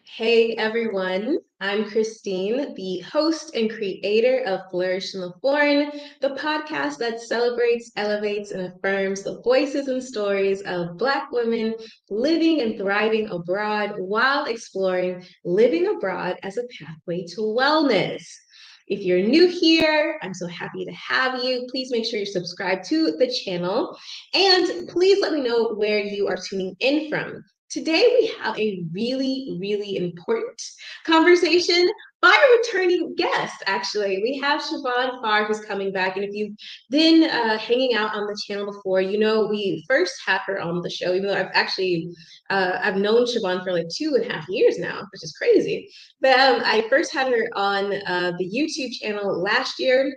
Hey everyone, I'm Christine, the host and creator of Flourish in the Foreign, the podcast that celebrates, elevates, and affirms the voices and stories of Black women living and thriving abroad while exploring living abroad as a pathway to wellness. If you're new here, I'm so happy to have you. Please make sure you're subscribed to the channel and please let me know where you are tuning in from. Today, we have a really, really important conversation by a returning guest, actually. We have Siobhan Farr who's coming back. And if you've been hanging out on the channel before, you know we first had her on the show, even though I've known Siobhan for like 2.5 years now, which is crazy. But I first had her on the YouTube channel last year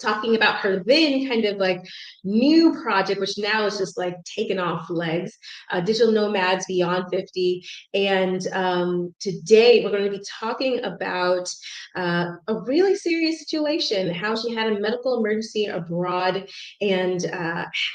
talking about her then kind of like new project, which now is just like taken off legs, Digital Nomads Beyond 50. And today we're going to be talking about a really serious situation, how she had a medical emergency abroad and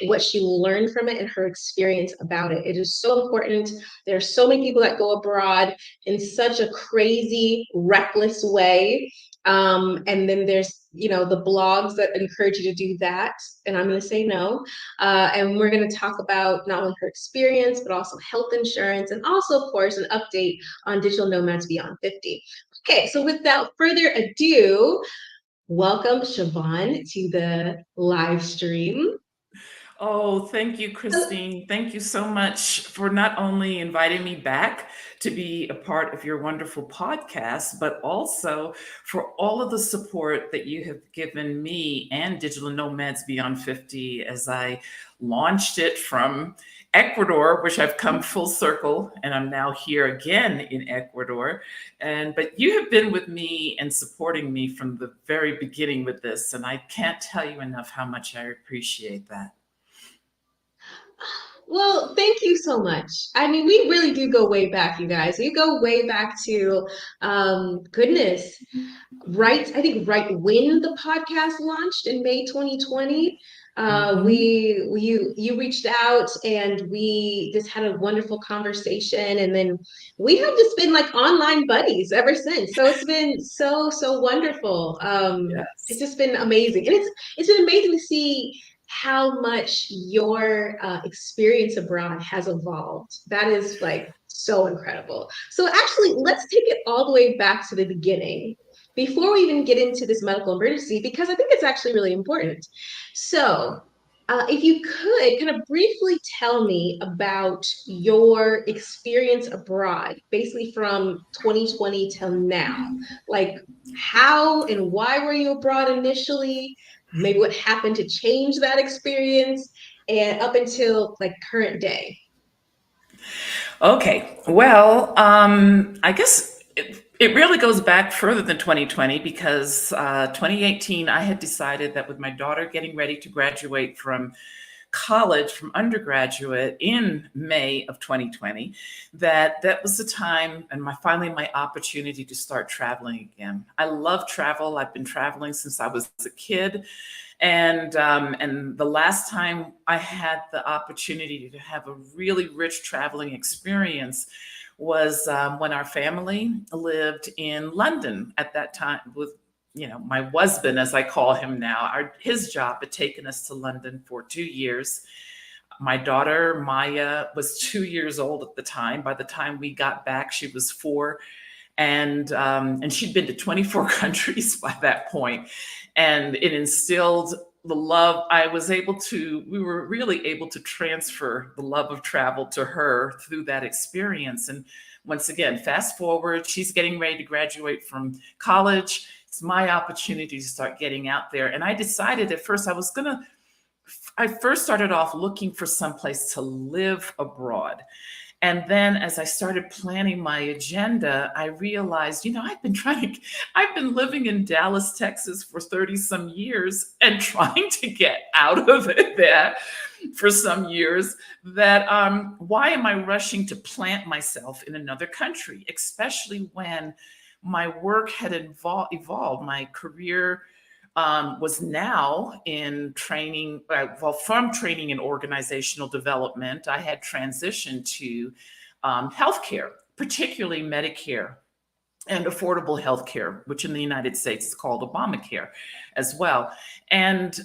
what she learned from it and her experience about it. It is so important. There are so many people that go abroad in such a crazy, reckless way, and then there's, the blogs that encourage you to do that. And I'm going to say no. And we're going to talk about not only her experience, but also health insurance, and also, of course, an update on Digital Nomads Beyond 50. Okay, so without further ado, welcome Siobhan to the live stream. Oh, thank you, Christine. Thank you so much for not only inviting me back to be a part of your wonderful podcast, but also for all of the support that you have given me and Digital Nomads Beyond 50 as I launched it from Ecuador, which I've come full circle, and I'm now here again in Ecuador. But you have been with me and supporting me from the very beginning with this, and I can't tell you enough how much I appreciate that. Well, thank you so much. I mean, we really do go way back, you guys. We go way back to, goodness, right, I think right when the podcast launched in May 2020. Mhm. You reached out and we just had a wonderful conversation, and then we have just been like online buddies ever since. So it's been so wonderful. It's Yes. just been amazing, and it's been amazing to see how much your experience abroad has evolved. That is like so incredible. So actually, let's take it all the way back to the beginning before we even get into this medical emergency, because I think it's actually really important. So, if you could kind of briefly tell me about your experience abroad, basically from 2020 till now, like how and why were you abroad initially? Maybe what happened to change that experience, and up until like current day. Okay. Well, I guess it really goes back further than 2020 because 2018, I had decided that with my daughter getting ready to graduate from college, from undergraduate in May of 2020, that was the time and finally my opportunity to start traveling again. I love travel. I've been traveling since I was a kid. And the last time I had the opportunity to have a really rich traveling experience was when our family lived in London at that time with my husband, as I call him now. His job had taken us to London for 2 years. My daughter Maya was 2 years old at the time. By the time we got back, she was 4, and she'd been to 24 countries by that point, and it instilled the love. We were really able to transfer the love of travel to her through that experience. And once again, fast forward, she's getting ready to graduate from college. It's my opportunity to start getting out there. And I decided at first I first started off looking for someplace to live abroad. And then as I started planning my agenda, I realized, I've been living in Dallas, Texas for 30 some years and trying to get out of it there for some years, that why am I rushing to plant myself in another country, especially when my work had evolved. My career was now in training, from training in organizational development, I had transitioned to healthcare. particularly Medicare and affordable health care, which in the United States is called Obamacare as well. And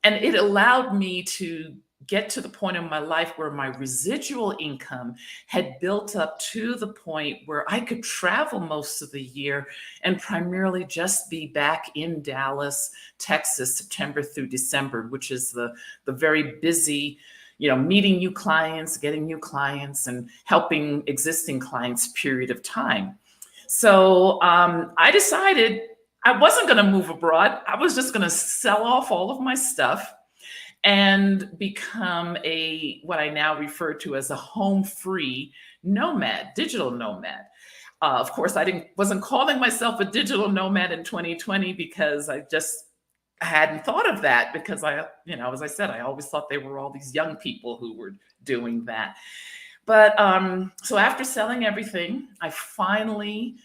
it allowed me to get to the point in my life where my residual income had built up to the point where I could travel most of the year and primarily just be back in Dallas, Texas, September through December, which is the very busy, meeting new clients, getting new clients, and helping existing clients period of time. So I decided I wasn't going to move abroad. I was just going to sell off all of my stuff and become what I now refer to as a home-free nomad, digital nomad. Of course, wasn't calling myself a digital nomad in 2020 because I hadn't thought of that, because as I said, I always thought they were all these young people who were doing that. But so after selling everything, I finally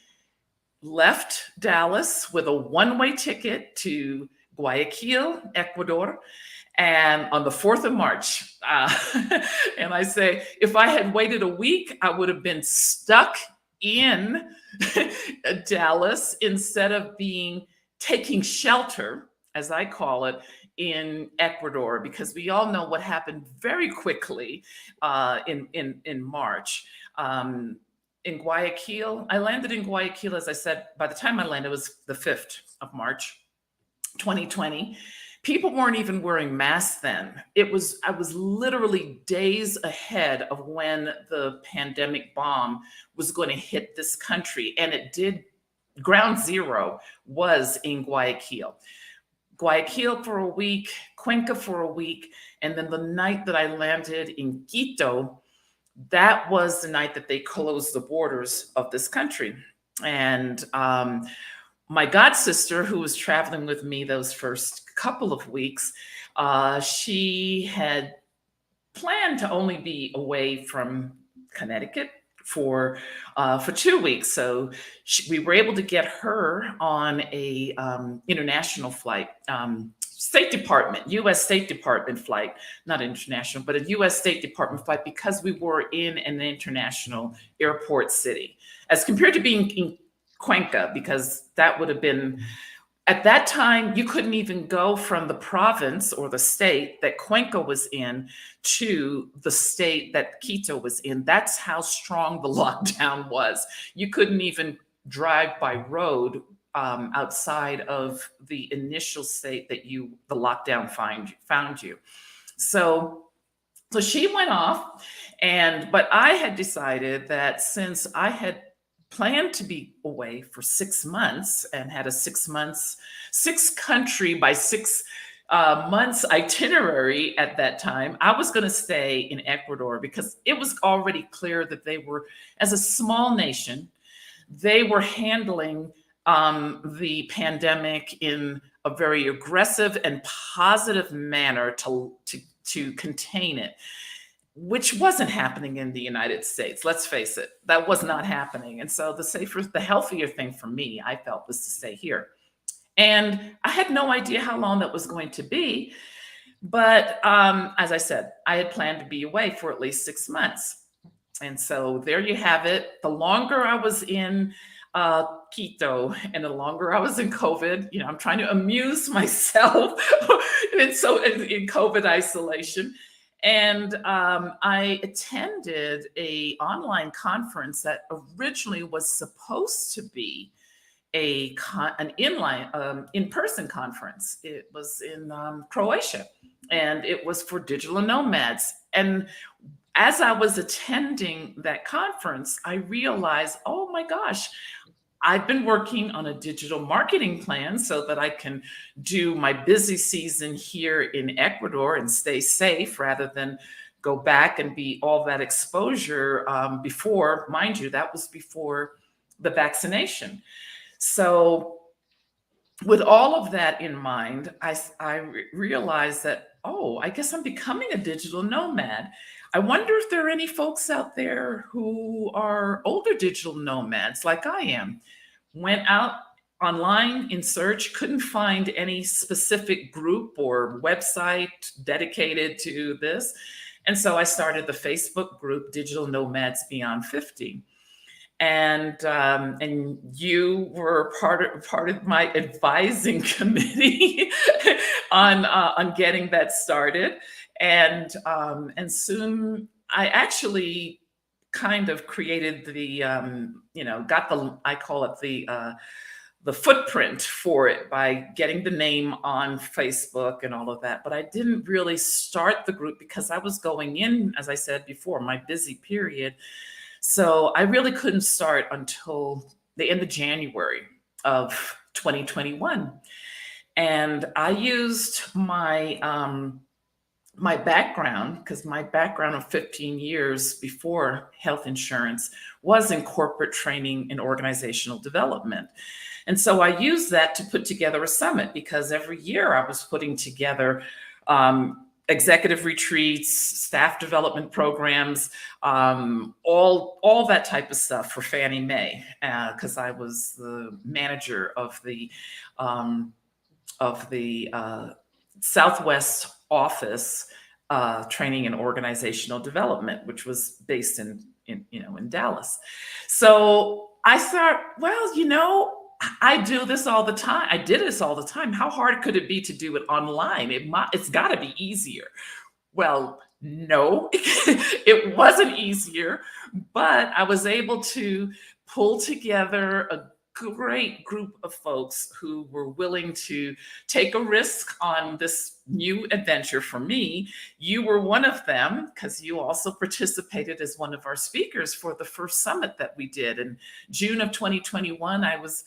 left Dallas with a one-way ticket to Guayaquil, Ecuador, and on the 4th of March. And I say, if I had waited a week, I would have been stuck in Dallas instead of taking shelter, as I call it, in Ecuador, because we all know what happened very quickly in March. In Guayaquil, I landed in Guayaquil, as I said. By the time I landed, it was the 5th of March, 2020. People weren't even wearing masks then. I was literally days ahead of when the pandemic bomb was going to hit this country. And it did. Ground zero was in Guayaquil. Guayaquil for a week, Cuenca for a week, and then the night that I landed in Quito, that was the night that they closed the borders of this country. And my god sister, who was traveling with me those first couple of weeks, she had planned to only be away from Connecticut for 2 weeks. So we were able to get her on a international flight, State Department, U.S. State Department flight, not international, but a U.S. State Department flight, because we were in an international airport city, as compared to being in Cuenca, because that would have been, at that time, you couldn't even go from the province or the state that Cuenca was in to the state that Quito was in. That's how strong the lockdown was. You couldn't even drive by road outside of the initial state that the lockdown found you. So she went off, but I had decided that since I had planned to be away for 6 months and had a 6 country by 6 months itinerary at that time, I was going to stay in Ecuador, because it was already clear that they were, as a small nation, they were handling the pandemic in a very aggressive and positive manner to contain it, which wasn't happening in the United States. Let's face it, that was not happening. And so the healthier thing for me, I felt, was to stay here. And I had no idea how long that was going to be. But as I said, I had planned to be away for at least 6 months. And so there you have it. The longer I was in Quito and the longer I was in COVID, I'm trying to amuse myself in COVID isolation. And I attended an online conference that originally was supposed to be an in-person conference. It was in Croatia, and it was for digital nomads. And as I was attending that conference, I realized, oh my gosh, I've been working on a digital marketing plan so that I can do my busy season here in Ecuador and stay safe, rather than go back and be all that exposure before, mind you, that was before the vaccination. So with all of that in mind, I realized that, I guess I'm becoming a digital nomad. I wonder if there are any folks out there who are older digital nomads like I am. Went out online in search, couldn't find any specific group or website dedicated to this. And so I started the Facebook group, Digital Nomads Beyond 50. and you were part of my advising committee on getting that started, and soon I actually kind of created the got the, I call it the footprint for it by getting the name on Facebook and all of that. But I didn't really start the group because I was going in, as I said before, my busy period. So I really couldn't start until the end of January of 2021. And I used my background, because my background of 15 years before health insurance was in corporate training and organizational development. And so I used that to put together a summit, because every year I was putting together executive retreats, staff development programs, all that type of stuff for Fannie Mae, because I was the manager of the Southwest office, training and organizational development, which was based in Dallas. So I thought, well, I do this all the time. I did this all the time. How hard could it be to do it online? It's got to be easier. Well, no, it wasn't easier, but I was able to pull together a great group of folks who were willing to take a risk on this new adventure for me. You were one of them, because you also participated as one of our speakers for the first summit that we did in June of 2021. I was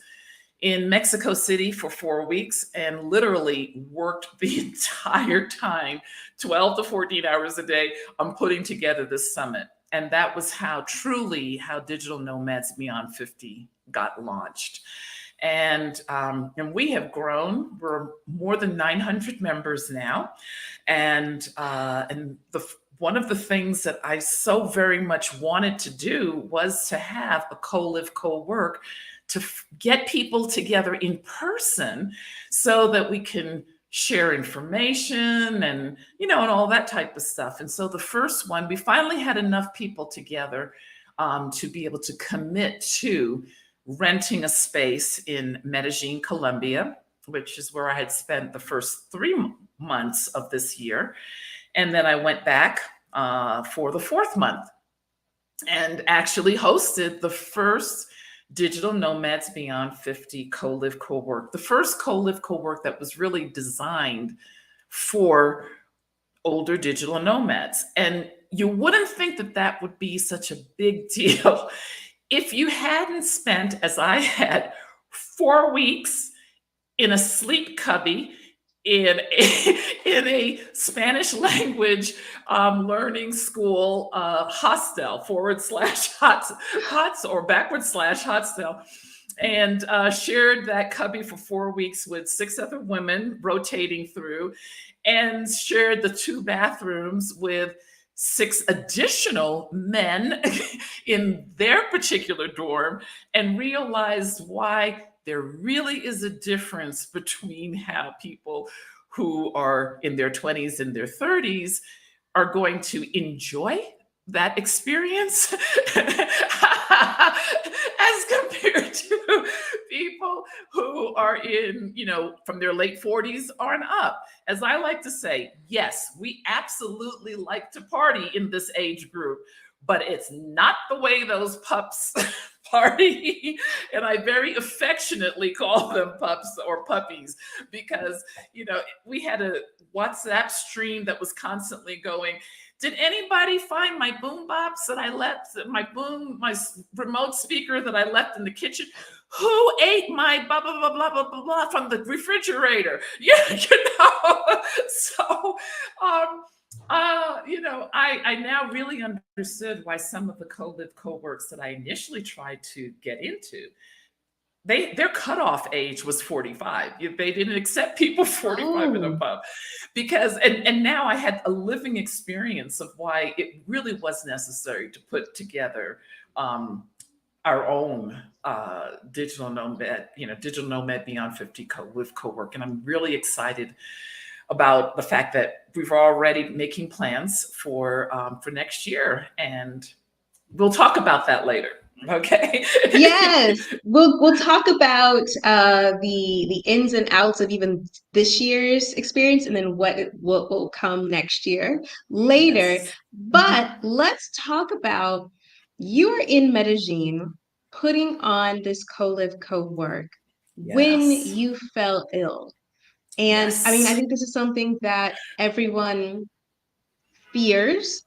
in Mexico City for 4 weeks and literally worked the entire time, 12 to 14 hours a day, on putting together this summit. And that was how Digital Nomads Beyond 50 got launched. And we have grown. We're more than 900 members now. And one of the things that I so very much wanted to do was to have a co-live, co-work, to get people together in person so that we can share information and all that type of stuff. And so the first one, we finally had enough people together to be able to commit to renting a space in Medellin, Colombia, which is where I had spent the first 3 months of this year. And then I went back for the 4th month and actually hosted the first Digital Nomads Beyond 50 co-live, co-work. The first co-live, co-work that was really designed for older digital nomads. And you wouldn't think that that would be such a big deal if you hadn't spent, as I had, 4 weeks in a sleep cubby in a Spanish language learning school hostel, /hots or /hostel, and shared that cubby for 4 weeks with 6 other women rotating through, and shared the 2 bathrooms with 6 additional men in their particular dorm, and realized why there really is a difference between how people who are in their 20s and their 30s are going to enjoy that experience as compared to people who are in, from their late 40s on up. As I like to say, yes, we absolutely like to party in this age group, but it's not the way those pups party. And I very affectionately call them pups or puppies, because we had a WhatsApp stream that was constantly going. Did anybody find my boom box that I left, my remote speaker that I left in the kitchen? Who ate my blah, blah, blah, blah, blah, blah, blah from the refrigerator? So, I now really understood why some of the co-live, co-works that I initially tried to get into, their cutoff age was 45. They didn't accept people 45 and above, because and now I had a living experience of why it really was necessary to put together our own digital nomad, Digital Nomad Beyond 50 co-live, co-work. And I'm really excited about the fact that we're already making plans for next year, and we'll talk about that later. Okay. Yes, we'll talk about the ins and outs of even this year's experience, and then what will come next year later. Yes. But Mhm. let's talk about you're in Medellin putting on this co-live co-work when Yes. you fell ill. And I mean, I Yes. think this is something that everyone fears.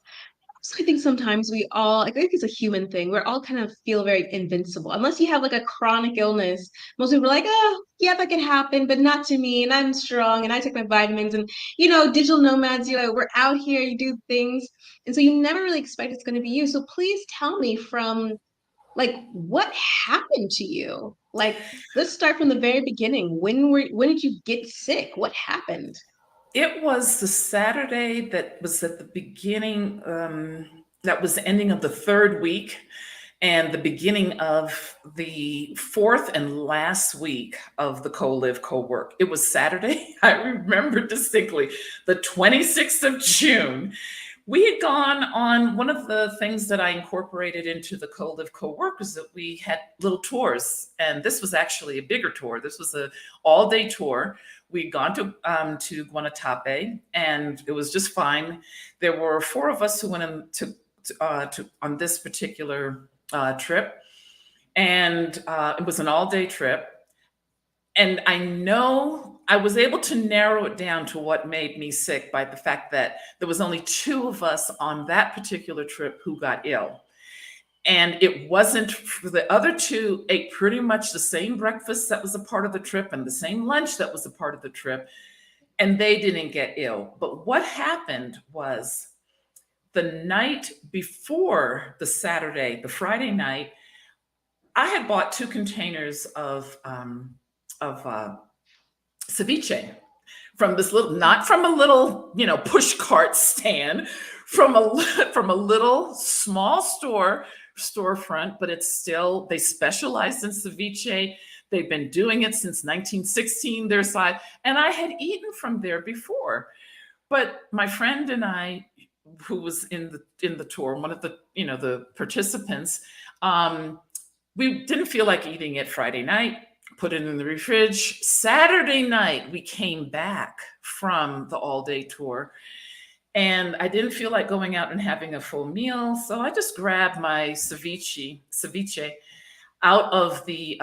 So I think sometimes we all, I think it's a human thing. We're all kind of feel very invincible. Unless you have like a chronic illness, most people are like, oh, yeah, that can happen, but not to me. And I'm strong and I take my vitamins. And, digital nomads, we're out here, you do things. And so you never really expect it's going to be you. So please tell me from like, what happened to you? Like, let's start from the very beginning. When did you get sick? What happened? It was the Saturday that was at the beginning, that was the ending of the third week and the beginning of the fourth and last week of the co-live co-work. It was Saturday. I remember distinctly the 26th of June. We had gone on one of the things that I incorporated into the co-live co-work was that we had little tours. And this was actually a bigger tour. This was a all-day tour. We'd gone to Guanatape, and it was just fine. There were four of us who went on this particular trip, and it was an all-day trip. And I know I was able to narrow it down to what made me sick by the fact that there was only two of us on that particular trip who got ill. And it wasn't for the other two ate pretty much the same breakfast that was a part of the trip and the same lunch that was a part of the trip, and they didn't get ill. But what happened was the night before the Saturday, the Friday night, I had bought 2 containers of ceviche from this little, not from a little, push cart stand, from a from a little small storefront, but it's still, they specialized in ceviche. They've been doing it since 1916, their side, and I had eaten from there before. But my friend and I, who was in the tour, one of the participants, um, we didn't feel like eating it Friday night, put it in the fridge. Saturday night, we came back from the all day tour and I didn't feel like going out and having a full meal. So I just grabbed my ceviche out of the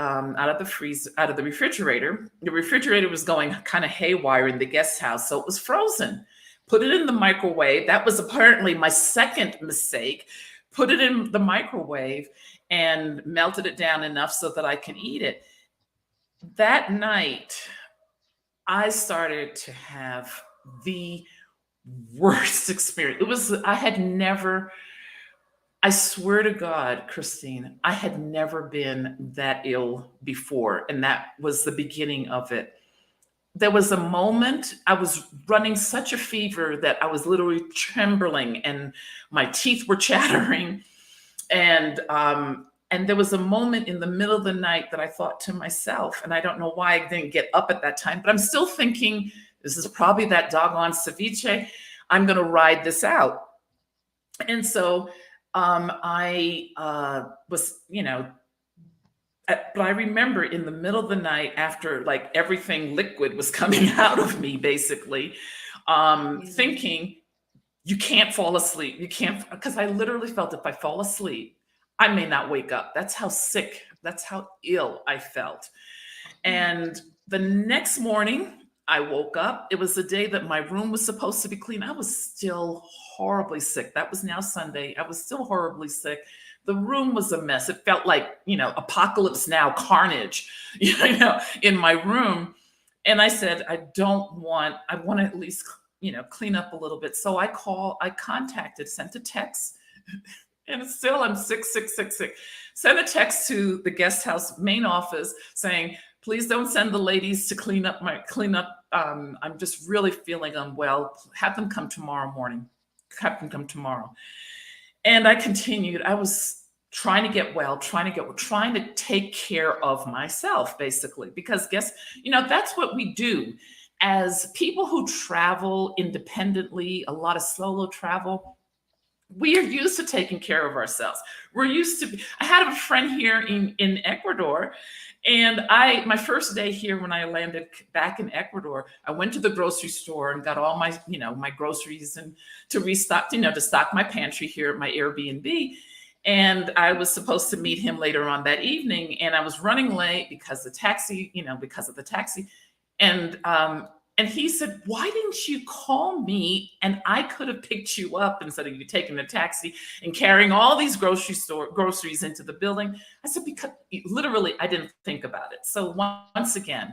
refrigerator. The refrigerator was going kind of haywire in the guest house, so it was frozen. Put it in the microwave. That was apparently my second mistake. Put it in the microwave and melted it down enough so that I could eat it. That night, I started to have the worst experience. I swear to God, Christine, I had never been that ill before. And that was the beginning of it. There was a moment I was running such a fever that I was literally trembling and my teeth were chattering. And there was a moment in the middle of the night that I thought to myself, and I don't know why I didn't get up at that time, but I'm still thinking, this is probably that doggone ceviche. I'm going to ride this out. And so I was, but I remember in the middle of the night after like everything liquid was coming out of me, basically, Yeah. thinking, you can't fall asleep. You can't, because I literally felt if I fall asleep, I may not wake up. That's how sick, that's how ill I felt. And the next morning, I woke up. It was the day that my room was supposed to be clean. I was still horribly sick. That was now Sunday. I was still horribly sick. The room was a mess. It felt like, apocalypse now, carnage, in my room. And I said, I want to at least, clean up a little bit. So I contacted, sent a text, and still I'm sick, sick, sick, sick. Sent a text to the guest house main office saying, please don't send the ladies to clean up. I'm just really feeling unwell. Have them come tomorrow morning. Have them come tomorrow. And I continued. I was trying to get well, trying to take care of myself, basically, because that's what we do as people who travel independently, a lot of solo travel. we are used to taking care of ourselves. We're used to, I had a friend here in Ecuador, and my first day here when I landed back in Ecuador, I went to the grocery store and got all my, my groceries and to restock, to stock my pantry here at my Airbnb. And I was supposed to meet him later on that evening, and I was running late because because of the taxi. And and he said, "Why didn't you call me and I could have picked you up instead of you taking the taxi and carrying all these groceries into the building?" I said, "Because literally I didn't think about it." So once again,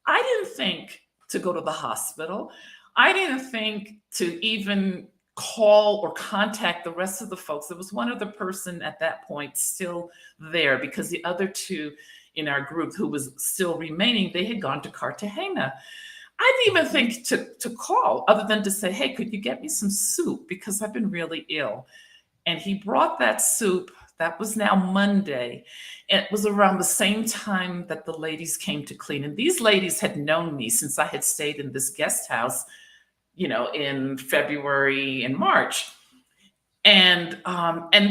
I didn't think to go to the hospital. I didn't think to even call or contact the rest of the folks. There was one other person at that point still there because the other two in our group who was still remaining, they had gone to Cartagena. I didn't even think to call other than to say, "Hey, could you get me some soup? Because I've been really ill." And he brought that soup. That was now Monday. It was around the same time that the ladies came to clean. And these ladies had known me since I had stayed in this guest house, in February and March. And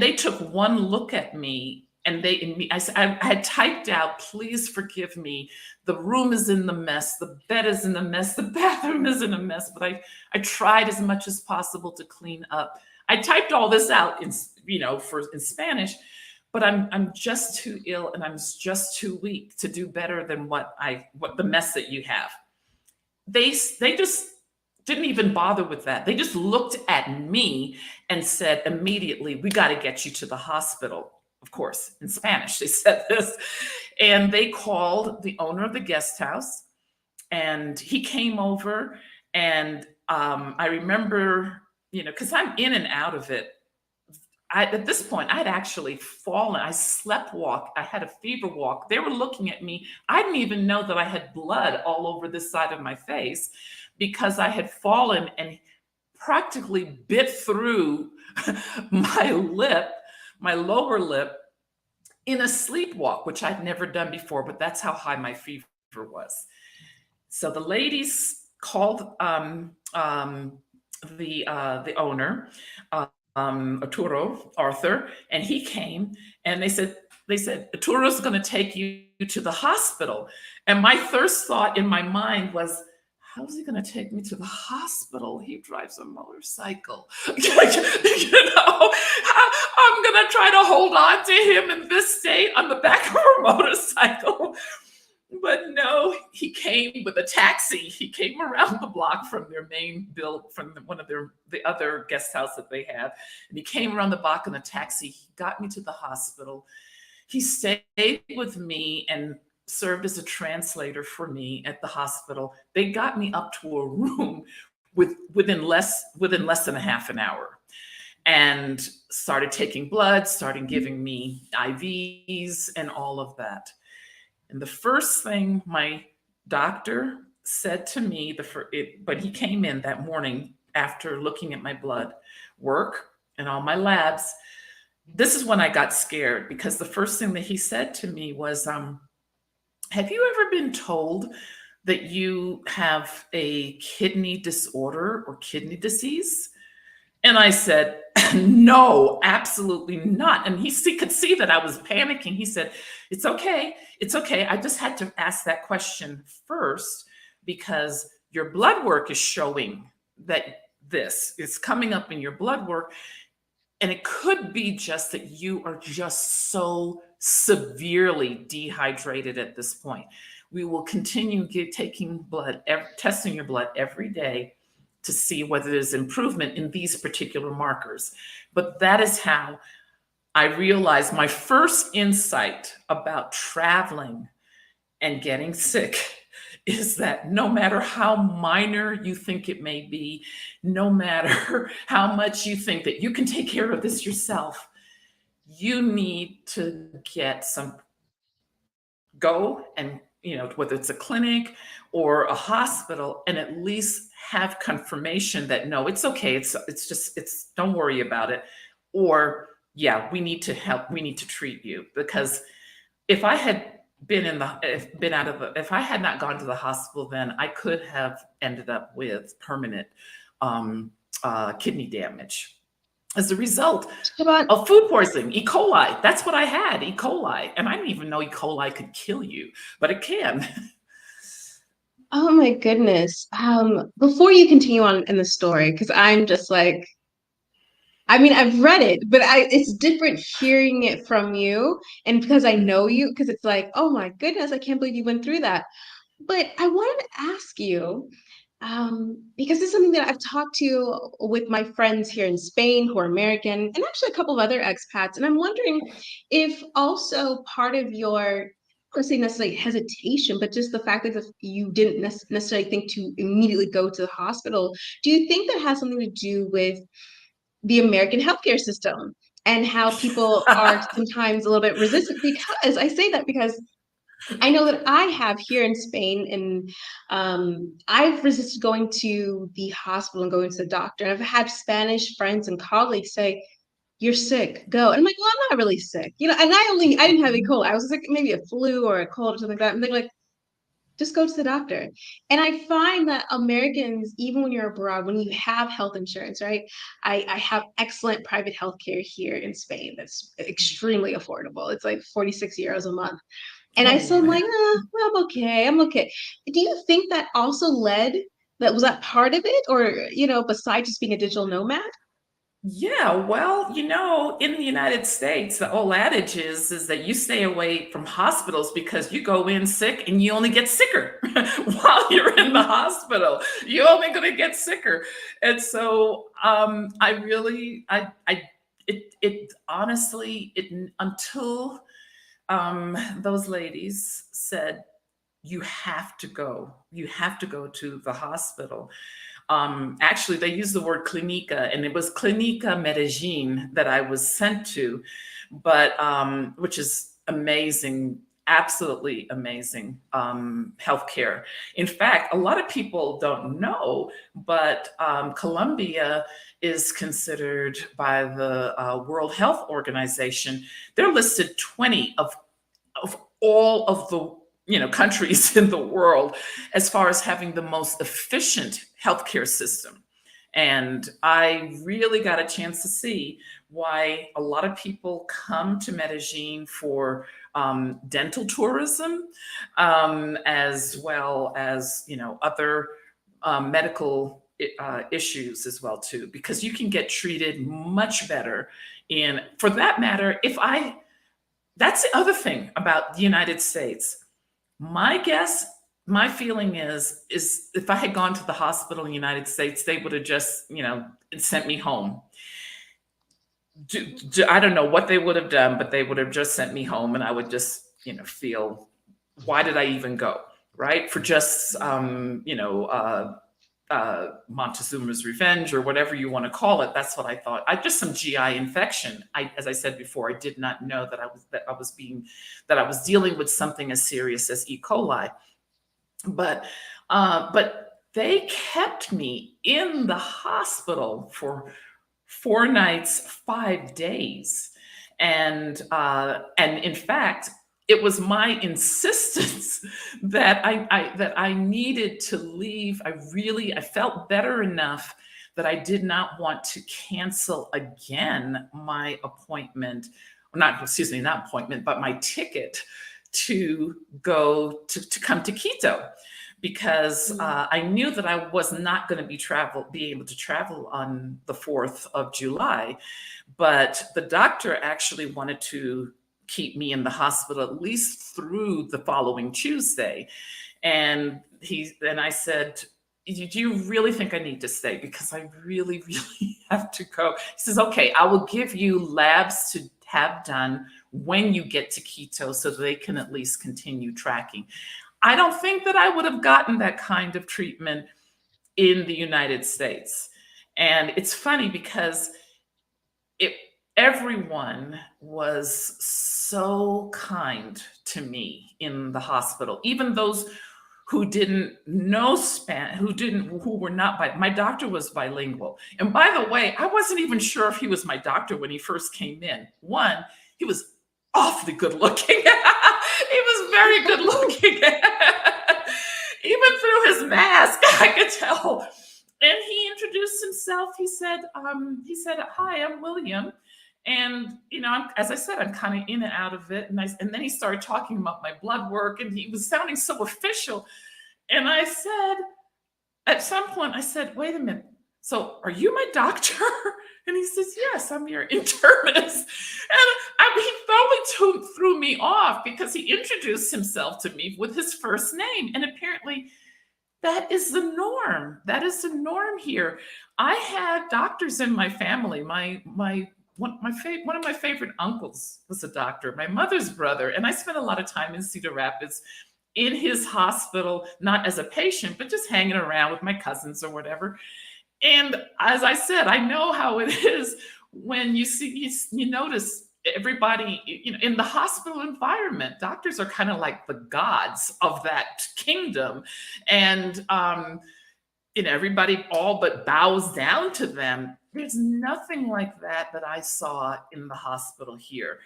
they took one look at me, and I had typed out, "Please forgive me. The room is in the mess. The bed is in the mess. The bathroom is in a mess." But I tried as much as possible to clean up. I typed all this out in Spanish, but I'm just too ill and I'm just too weak to do better than what the mess that you have. They just didn't even bother with that. They just looked at me and said immediately, "We got to get you to the hospital." Of course, in Spanish, they said this. And they called the owner of the guest house, and he came over. And I remember, because I'm in and out of it. At this point, I'd actually fallen. I slept walk. I had a fever walk. They were looking at me. I didn't even know that I had blood all over this side of my face because I had fallen and practically bit through my lip, my lower lip, in a sleepwalk, which I'd never done before, but that's how high my fever was. So the ladies called the owner, Arthur, and he came, and they said Arturo's going to take you to the hospital. And my first thought in my mind was, how is he going to take me to the hospital? He drives a motorcycle. I'm going to try to hold on to him in this state on the back of a motorcycle. But no, he came with a taxi. He came around the block from their main build, from one of the other guest house that they have. And he came around the block in a taxi. He got me to the hospital. He stayed with me and served as a translator for me at the hospital. They got me up to a room within less than a half an hour, and started taking blood, started giving me IVs and all of that. And the first thing my doctor said to me, but he came in that morning after looking at my blood work and all my labs. This is when I got scared, because the first thing that he said to me was, "Have you ever been told that you have a kidney disorder or kidney disease?" And I said, "No, absolutely not." And he could see that I was panicking. He said, "It's okay. It's okay. I just had to ask that question first because your blood work is showing that this is coming up in your blood work. And it could be just that you are just so severely dehydrated at this point. We will continue taking blood, testing your blood every day to see whether there's improvement in these particular markers." But that is how I realized my first insight about traveling and getting sick is that no matter how minor you think it may be, no matter how much you think that you can take care of this yourself, you need to go and, whether it's a clinic or a hospital, and at least have confirmation that, no, it's okay. Don't worry about it. Or, yeah, we need to help. We need to treat you. Because if I had if I had not gone to the hospital, then I could have ended up with permanent kidney damage. as a result Siobhan, of food poisoning, E. coli. That's what I had, E. coli. And I didn't even know E. coli could kill you, but it can. oh my goodness. Before you continue on in the story, because I'm just like, I mean, I've read it, but it's different hearing it from you. And because I know you, because it's like, oh my goodness, I can't believe you went through that. But I wanted to ask you, because it's something that I've talked to with my friends here in Spain who are American, and actually a couple of other expats. And I'm wondering if also part of your, I would say necessarily hesitation, but just the fact that you didn't necessarily think to immediately go to the hospital, do you think that has something to do with the American healthcare system and how people are sometimes a little bit resistant? Because I say that because I know that I have here in Spain, and I've resisted going to the hospital and going to the doctor. And I've had Spanish friends and colleagues say, "You're sick, go." And I'm like, "Well, I'm not really sick, you know." And I didn't have a cold. I was sick, maybe a flu or a cold or something like that. And they're like, "Just go to the doctor." And I find that Americans, even when you're abroad, when you have health insurance, right? I have excellent private health care here in Spain that's extremely affordable. It's like 46 euros a month. And I Oh, still am wow. like, well, I'm okay. I'm okay. Do you think that also led, that was that part of it? Or, besides just being a digital nomad? Yeah, well, in the United States, the old adage is that you stay away from hospitals because you go in sick and you only get sicker while you're in the Mhm. hospital. You're only going to get sicker. And so I really, it honestly, until those ladies said, you have to go to the hospital. Actually, they used the word clinica, and it was Clinica Medellin that I was sent to, but which is amazing, absolutely amazing healthcare. In fact, a lot of people don't know, but Colombia is considered by the World Health Organization. They're listed 20 of all of the countries in the world as far as having the most efficient healthcare system. And I really got a chance to see why a lot of people come to Medellin for dental tourism, as well as other medical issues as well too, because you can get treated much better. In, for that matter, if I that's the other thing about the United States. My guess, my feeling is if I had gone to the hospital in the United States, they would have just, sent me home. I don't know what they would have done, but they would have just sent me home, and I would just, feel, why did I even go, right? For just, Montezuma's revenge or whatever you want to call it. That's what I thought. I just some GI infection. As I said before, I did not know that I was dealing with something as serious as E. coli. But they kept me in the hospital for 4 nights, 5 days, and in fact, it was my insistence that I needed to leave. I felt better enough that I did not want to cancel again my appointment, not excuse me, not appointment, but my ticket to go to come to Quito, because Mm. I knew that I was not going to be able to travel on the 4th of July. But the doctor actually wanted to keep me in the hospital at least through the following Tuesday. And I said, do you really think I need to stay? Because I really, really have to go. He says, okay, I will give you labs to have done when you get to Quito so they can at least continue tracking. I don't think that I would have gotten that kind of treatment in the United States. And it's funny because it everyone was so kind to me in the hospital, even those who didn't know Spanish, who were not my doctor was bilingual. And by the way, I wasn't even sure if he was my doctor when he first came in. One, he was awfully good looking. He was very good looking. Even through his mask, I could tell. And he introduced himself. He said, "Hi, I'm William." And as I said, I'm kind of in and out of it. And then he started talking about my blood work, and he was sounding so official. And I said, at some point, I said, "Wait a minute. So, are you my doctor?" And he says, "Yes, I'm your internist." And he totally threw me off because he introduced himself to me with his first name, and apparently that is the norm. That is the norm here. I had doctors in my family. One of my favorite uncles was a doctor, my mother's brother, and I spent a lot of time in Cedar Rapids in his hospital, not as a patient, but just hanging around with my cousins or whatever. And as I said, I know how it is when you notice everybody, in the hospital environment, doctors are kind of like the gods of that kingdom. And, everybody all but bows down to them. There's nothing like that I saw in the hospital here.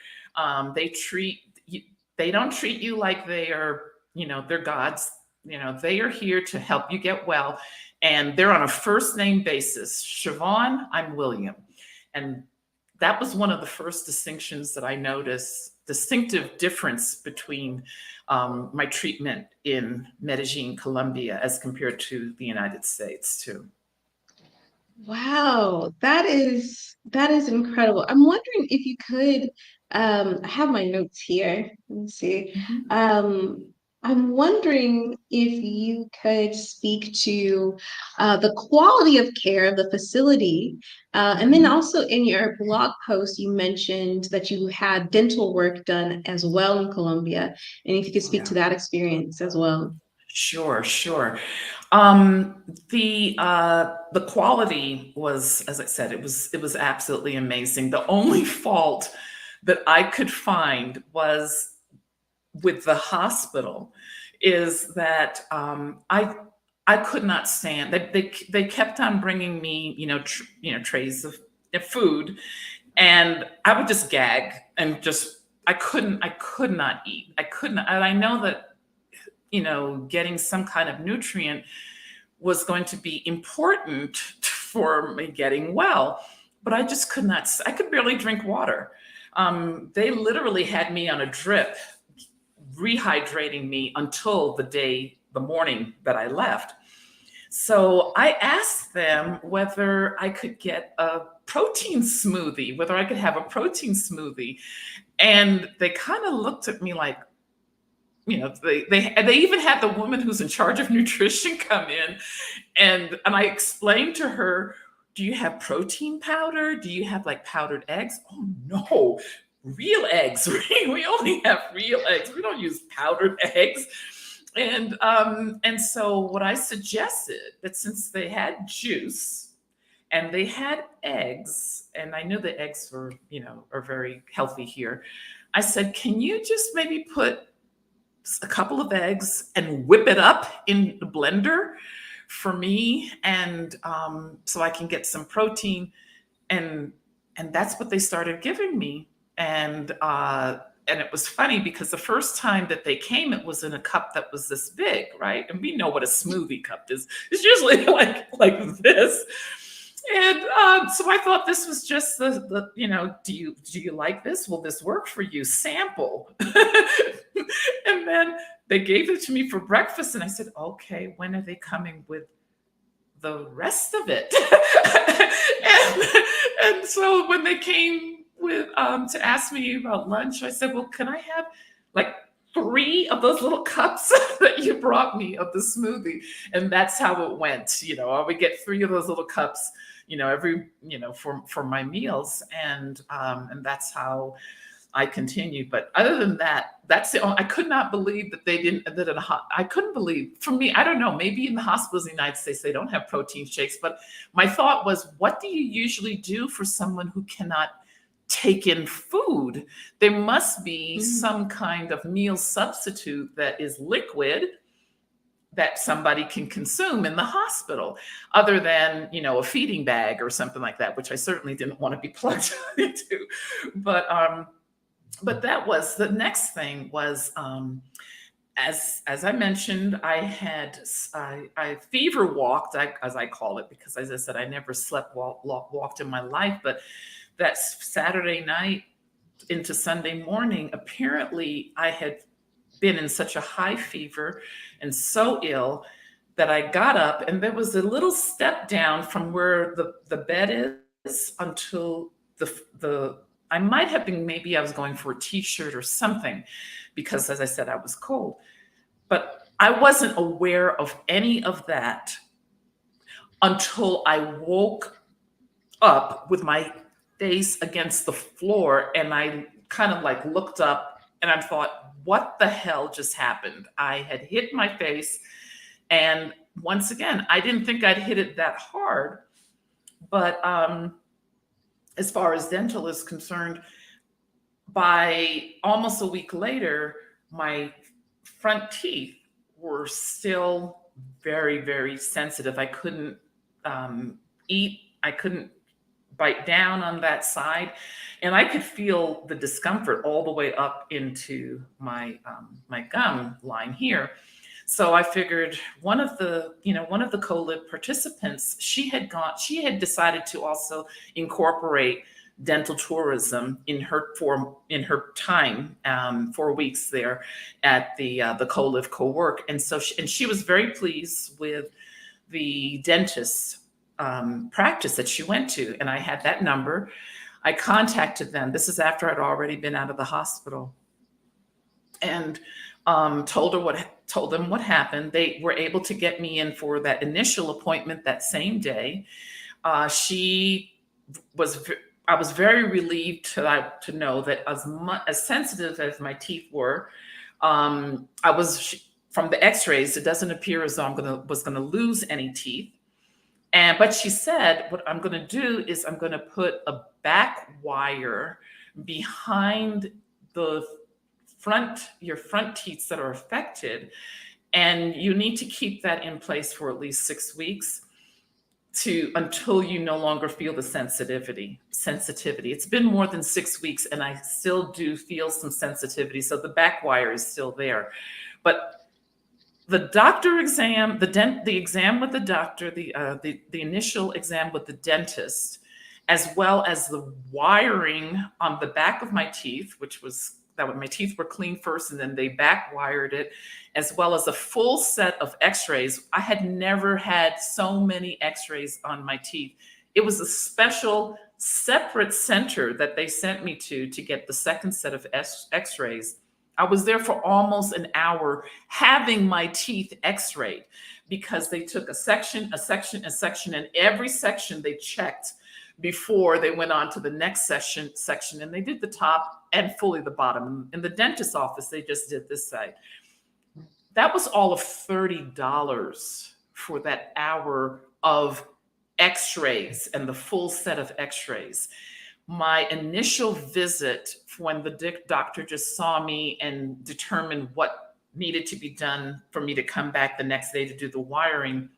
They treat you, they don't treat you like they are, they're gods. They are here to help you get well. And they're on a first name basis. Siobhan, I'm William. And that was one of the first distinctions that I noticed, distinctive difference between my treatment in Medellin, Colombia, as compared to the United States too. Wow, that is incredible. I'm wondering if you could, I have my notes here. Let me see. Mhm. I'm wondering if you could speak to the quality of care of the facility. And then Mhm. also in your blog post, you mentioned that you had dental work done as well in Colombia. And if you could speak to Yeah. that experience as well. Sure, sure. The quality was, as I said, it was absolutely amazing. The only fault that I could find was with the hospital is that I could not stand. They kept on bringing me trays of food, and I would just gag and just I could not eat. I couldn't. And I know that getting some kind of nutrient was going to be important for me getting well, but I just could not. I could barely drink water. They literally had me on a drip, rehydrating me until the morning that I left. So I asked them whether I could get a protein smoothie, whether I could have a protein smoothie. And they kind of looked at me like, they even had the woman who's in charge of nutrition come in, and I explained to her, "Do you have protein powder? Do you have like powdered eggs?" "Oh no, real eggs. We only have real eggs. We don't use powdered eggs." And so what I suggested, that since they had juice and they had eggs, and I knew the eggs are very healthy here, I said, "Can you just maybe put a couple of eggs and whip it up in the blender for me, and so I can get some protein." And that's what they started giving me. And it was funny because the first time that they came, it was in a cup that was this big, right? And we know what a smoothie cup is. It's usually like this. And so I thought this was just the do you like this? Will this work for you? Sample. And then they gave it to me for breakfast, and I said, "Okay, when are they coming with the rest of it?" and so when they came with to ask me about lunch, I said, "Well, can I have like 3 of those little cups that you brought me of the smoothie?" And that's how it went. I would get 3 of those little cups, every, for my meals, and that's how I continued. But other than that, that's the only, I could not believe that they didn't, that I couldn't believe, for me, I don't know, maybe in the hospitals in the United States, they don't have protein shakes, but my thought was, what do you usually do for someone who cannot take in food? There must be some kind of meal substitute that is liquid that somebody can consume in the hospital, other than a feeding bag or something like that, which I certainly didn't want to be plugged into. But that was the next thing was as I mentioned, I fever walked, as I call it, because as I said, I never walked in my life. But that Saturday night into Sunday morning, apparently I had been in such a high fever and so ill that I got up, and there was a little step down from where the bed is until the I might have been, maybe I was going for a t-shirt or something, because as I said, I was cold. But I wasn't aware of any of that until I woke up with my face against the floor, and I kind of like looked up and I thought, what the hell just happened? I had hit my face, and once again, I didn't think I'd hit it that hard. But as far as dental is concerned, by almost a week later, my front teeth were still very, very sensitive. I couldn't eat, I couldn't bite down on that side, and I could feel the discomfort all the way up into my gum line here. So I figured one of the co-lib participants, she had decided to also incorporate dental tourism in her time, 4 weeks there at the co-live co-work. And so she was very pleased with the dentist practice that she went to, and I had that number. I contacted them. This is after I'd already been out of the hospital, and told them what happened. They were able to get me in for that initial appointment that same day. She was. I was very relieved to know that as sensitive as my teeth were, I was from the X-rays. It doesn't appear as though was gonna lose any teeth. But she said, what I'm going to do is I'm going to put a back wire behind your front teeth that are affected. And you need to keep that in place for at least 6 weeks until you no longer feel the sensitivity. It's been more than 6 weeks, and I still do feel some sensitivity. So the back wire is still there. But the doctor exam, the exam with the doctor, the initial exam with the dentist, as well as the wiring on the back of my teeth, which was that when my teeth were clean first and then they back wired it, as well as a full set of x-rays. I had never had so many x-rays on my teeth. It was a special separate center that they sent me to get the second set of x-rays. I was there for almost an hour having my teeth x-rayed, because they took a section, and every section they checked before they went on to the next section, and they did the top and fully the bottom. In the dentist's office, they just did this side. That was all of $30 for that hour of x-rays and the full set of x-rays. My initial visit, when the doctor just saw me and determined what needed to be done for me to come back the next day to do the wiring,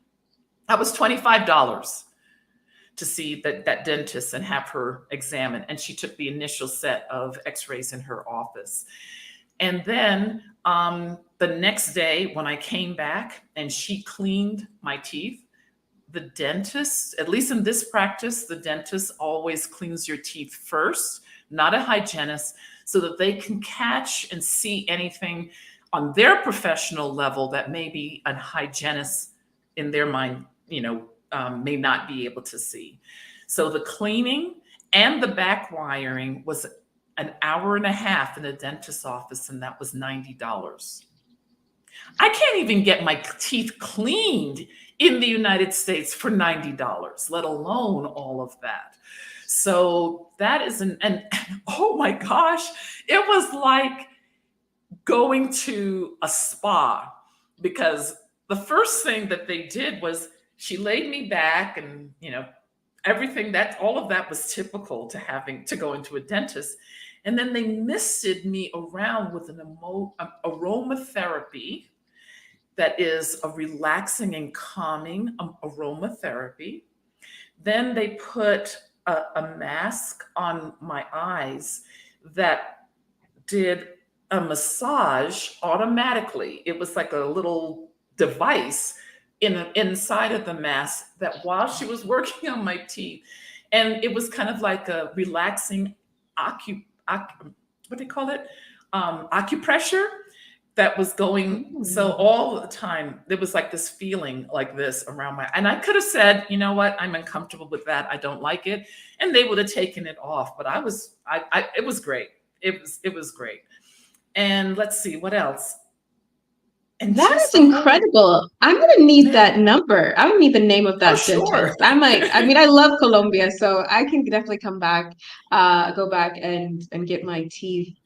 that was $25 to see that dentist and have her examined. And she took the initial set of x-rays in her office. And then the next day when I came back and she cleaned my teeth, the dentist, at least in this practice, the dentist always cleans your teeth first, not a hygienist, so that they can catch and see anything on their professional level that maybe a hygienist in their mind, may not be able to see. So the cleaning and the back wiring was an hour and a half in the dentist's office, and that was $90. I can't even get my teeth cleaned in the United States for $90, let alone all of that. So that is and oh my gosh, it was like going to a spa, because the first thing that they did was she laid me back, and everything, all of that was typical to having to go into a dentist. And then they misted me around with an aromatherapy that is a relaxing and calming aromatherapy. Then they put a mask on my eyes that did a massage automatically. It was like a little device inside of the mask that while she was working on my teeth, and it was kind of like a relaxing what do you call it? Acupressure that was going. So all the time there was like this feeling like this around my, and I could have said, you know what, I'm uncomfortable with that, I don't like it, and they would have taken it off. But it was great. It was great. And let's see what else. And That just is the whole, incredible. I'm gonna need yeah. that number. I would need the name of Oh, that sure. dentist. I might, I mean, I love Colombia, so I can definitely come back, go back and get my teeth,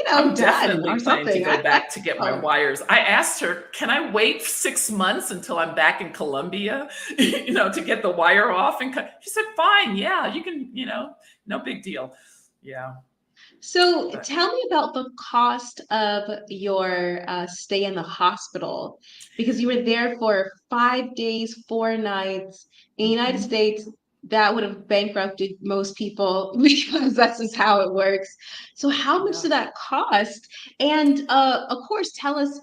I'm done or definitely planning to something. go back to get my Oh. wires. I asked her, can I wait 6 months until I'm back in Colombia, to get the wire off? And she said, fine, yeah, you can, no big deal. Yeah. So But tell me about the cost of your stay in the hospital, because you were there for 5 days, 4 nights in the United mhm, States. That would have bankrupted most people because that's just how it works. So how much yeah. did that cost? And of course, tell us,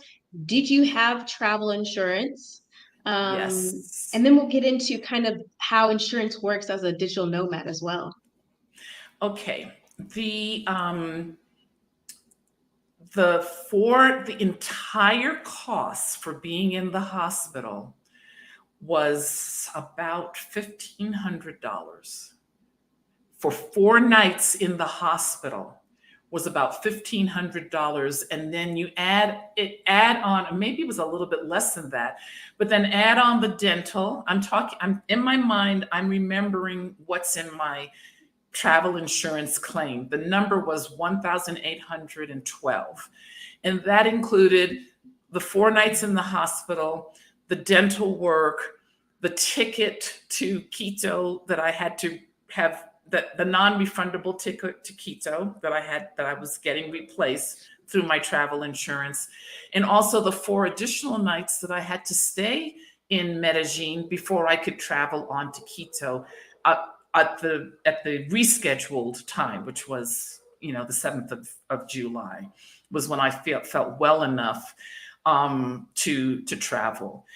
did you have travel insurance? And Yes. then we'll get into kind of how insurance works as a digital nomad as well. Okay. For the entire cost for being in the hospital was about $1,500. For 4 nights in the hospital was about $1,500. And then you add on, maybe it was a little bit less than that, but then add on the dental. I'm in my mind, I'm remembering what's in my travel insurance claim. The number was 1,812. And that included the 4 nights in the hospital, the dental work, the ticket to Quito that I had to have, the non-refundable ticket to Quito that I was getting replaced through my travel insurance, and also the 4 additional nights that I had to stay in Medellin before I could travel on to Quito at the rescheduled time, which was the 7th of July, was when I felt well enough to travel.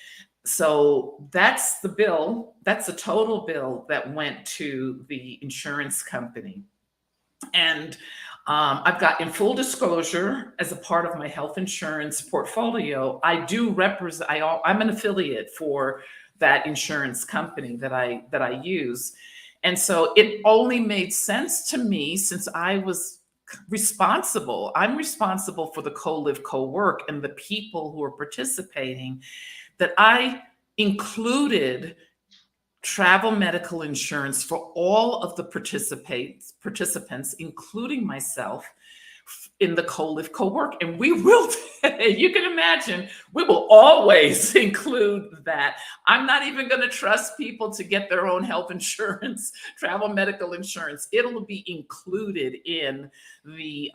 So that's the bill. That's the total bill that went to the insurance company. And I've got, in full disclosure, as a part of my health insurance portfolio, I do represent. I'm an affiliate for that insurance company that I use, and so it only made sense to me, since I was responsible. I'm responsible for the co-live, co-work, and the people who are participating, that I included travel medical insurance for all of the participants, including myself, in the co-live, co-work. And we will, you can imagine, we will always include that. I'm not even going to trust people to get their own health insurance, travel medical insurance. It'll be included in the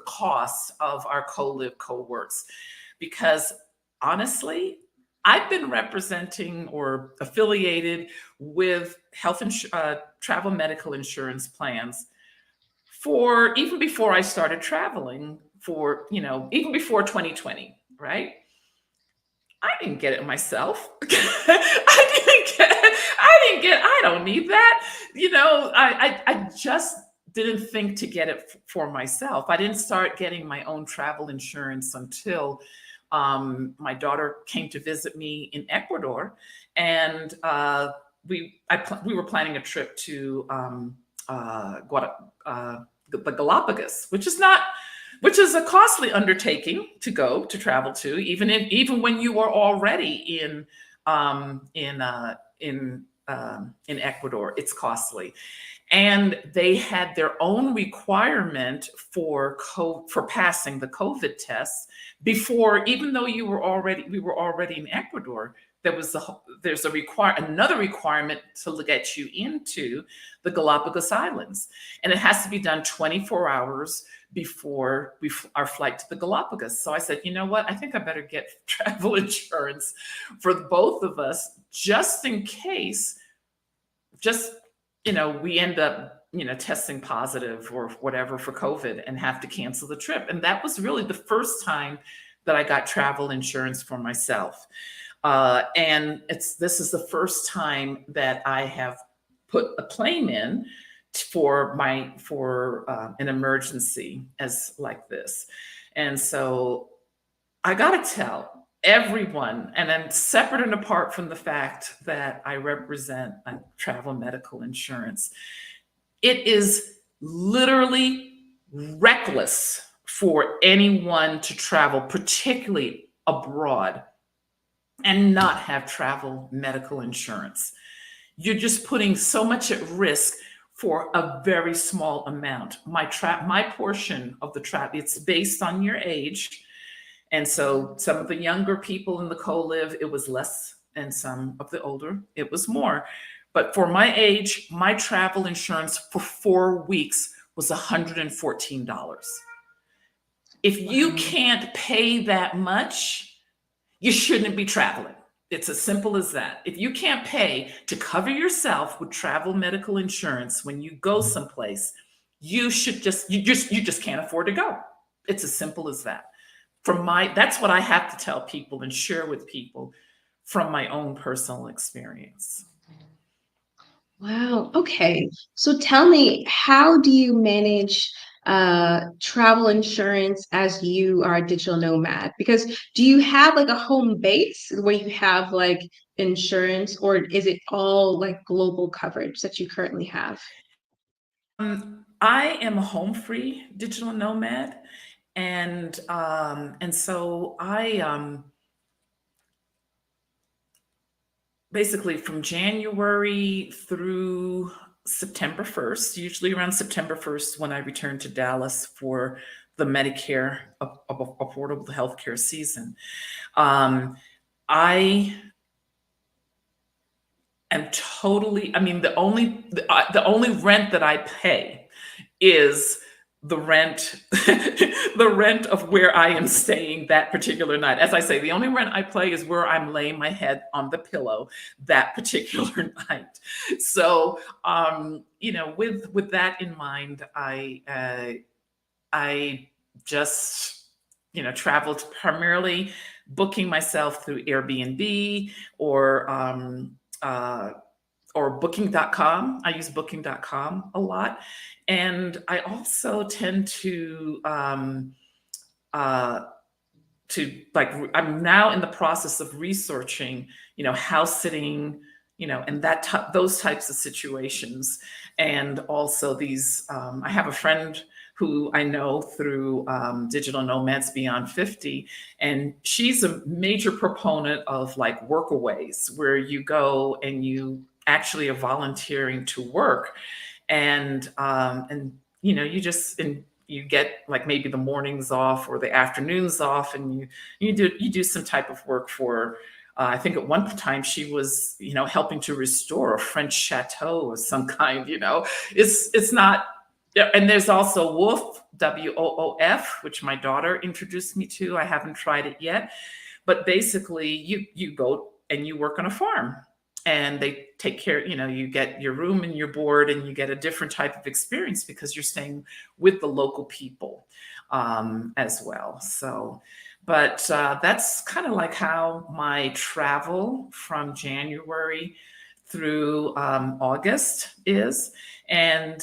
cost of our co-live, co-works, because honestly, I've been representing or affiliated with travel medical insurance plans for even before I started traveling, even before 2020, right? I didn't get it myself. I don't need that. I just didn't think to get it for myself. I didn't start getting my own travel insurance until my daughter came to visit me in Ecuador, and we were planning a trip to the Galapagos, which is a costly undertaking to travel to, even when you are already in Ecuador. It's costly. And they had their own requirement for passing the COVID tests before, even though we were already in Ecuador. There's another requirement to get you into the Galapagos Islands, and it has to be done 24 hours before our flight to the Galapagos. So I said, you know what? I think I better get travel insurance for both of us, just in case. We end up testing positive or whatever for COVID and have to cancel the trip. And that was really the first time that I got travel insurance for myself. And this is the first time that I have put a claim in for an emergency as like this. And so I got to tell everyone, and I'm separate and apart from the fact that I represent travel medical insurance, it is literally reckless for anyone to travel, particularly abroad, and not have travel medical insurance. You're just putting so much at risk for a very small amount. My portion of the travel, it's based on your age. And so some of the younger people in the co-live, it was less, and some of the older, it was more. But for my age, my travel insurance for 4 weeks was $114. If you can't pay that much, you shouldn't be traveling. It's as simple as that. If you can't pay to cover yourself with travel medical insurance when you go someplace, you just can't afford to go. It's as simple as that. That's what I have to tell people and share with people from my own personal experience. Wow. Okay. So tell me, how do you manage travel insurance as you are a digital nomad? Because do you have like a home base where you have like insurance, or is it all like global coverage that you currently have? I am a home free digital nomad, and so I basically from January through September 1st, usually around September 1st, when I return to Dallas for the Medicare affordable healthcare season. I am totally, I mean, the only rent that I pay is the rent the rent of where I am staying that particular night. As I say, the only rent I pay is where I'm laying my head on the pillow that particular night. So with that in mind, I just traveled primarily booking myself through Airbnb or booking.com. I use booking.com a lot. And I also tend I'm now in the process of researching, house sitting, and those types of situations. And also I have a friend who I know through Digital Nomads Beyond 50. And she's a major proponent of like workaways, where you go and you actually are volunteering to work. And you get like maybe the mornings off or the afternoons off, and you do some type of work for I think at one time she was helping to restore a French chateau of some kind. It's not. And there's also Woof, WOOF, which my daughter introduced me to. I haven't tried it yet, but basically you go and you work on a farm, and they take care, you get your room and your board, and you get a different type of experience because you're staying with the local people as well. So, but that's kind of like how my travel from January through August is. And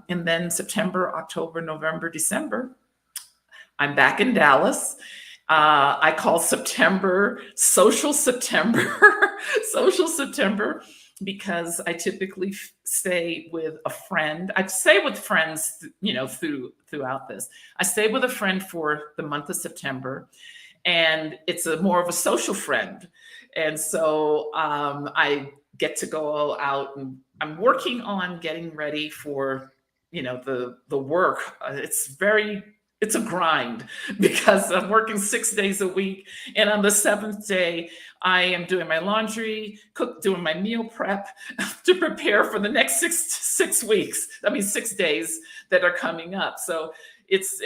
then September, October, November, December, I'm back in Dallas. I call September Social September, Social September, because I typically stay with a friend. I stay with friends, throughout this. I stay with a friend for the month of September, and it's more of a social friend. And so I get to go out, and I'm working on getting ready for, the work. It's a grind because I'm working 6 days a week. And on the 7th day, I am doing my laundry, doing my meal prep to prepare for the next 6 weeks. I mean, 6 days that are coming up. So it's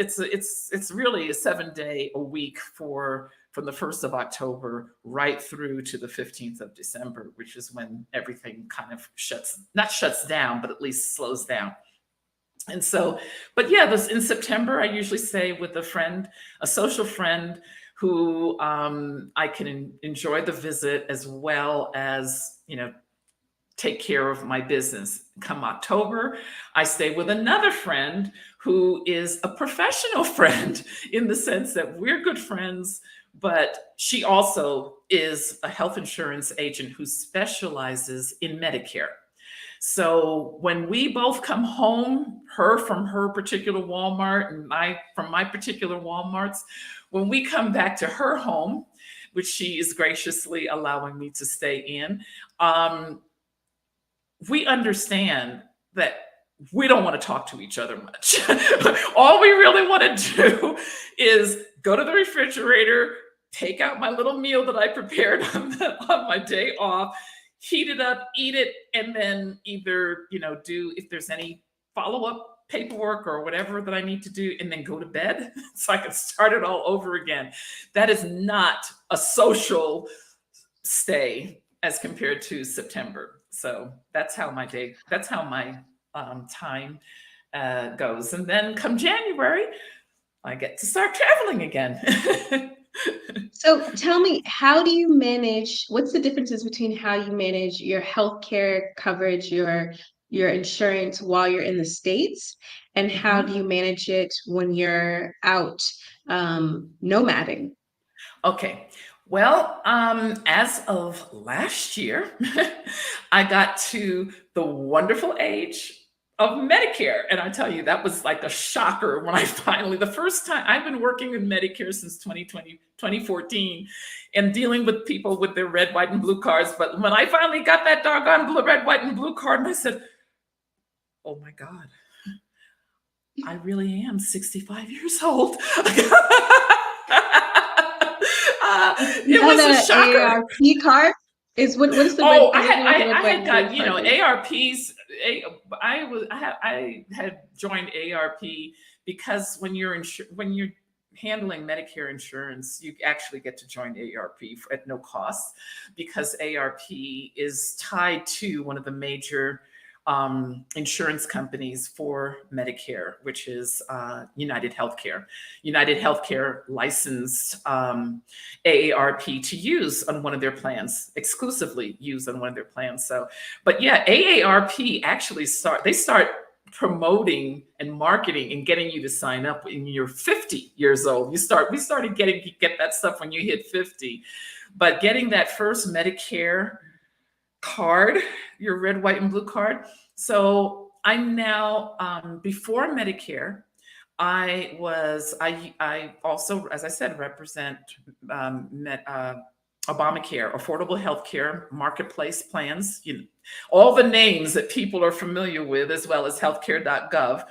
really a 7-day a week from the 1st of October right through to the 15th of December, which is when everything kind of not shuts down, but at least slows down. And so, but yeah, this in September, I usually stay with a friend, a social friend who I can enjoy the visit as well as, take care of my business. Come October, I stay with another friend who is a professional friend in the sense that we're good friends, but she also is a health insurance agent who specializes in Medicare. So when we both come home, her from her particular Walmart and I from my particular Walmarts, when we come back to her home, which she is graciously allowing me to stay in, um, we understand that we don't want to talk to each other much. All we really want to do is go to the refrigerator, take out my little meal that I prepared on my day off, heat it up, eat it, and then either, do if there's any follow-up paperwork or whatever that I need to do, and then go to bed so I can start it all over again. That is not a social stay as compared to September. So that's how my time goes. And then come January, I get to start traveling again. So tell me, how do you manage, what's the differences between how you manage your healthcare coverage, your insurance while you're in the States, and how do Mhm. you manage it when you're out nomading? Okay. Well, as of last year, I got to the wonderful age of Medicare. And I tell you, that was like a shocker when I finally, the first time I've been working in Medicare since 2020, 2014, and dealing with people with their red, white, and blue cards. But when I finally got that doggone blue, red, white, and blue card, and I said, oh my God, I really am 65 years old. You It had was a a shocker. AARP card? What is the red, Oh, I let had me know what the I red, white, had and blue got, card is. ARPs. I had joined ARP because when you're handling Medicare insurance, you actually get to join ARP at no cost because ARP is tied to one of the major insurance companies for Medicare, which is United Healthcare. United Healthcare licensed AARP to use on one of their plans, exclusively use on one of their plans. So, but yeah, AARP actually start promoting and marketing and getting you to sign up when you're 50 years old. We started get that stuff when you hit 50. But getting that first Medicare card, your red, white, and blue card. So I'm now before Medicare. I also, as I said, represent Obamacare, affordable health care, marketplace plans, all the names that people are familiar with, as well as healthcare.gov.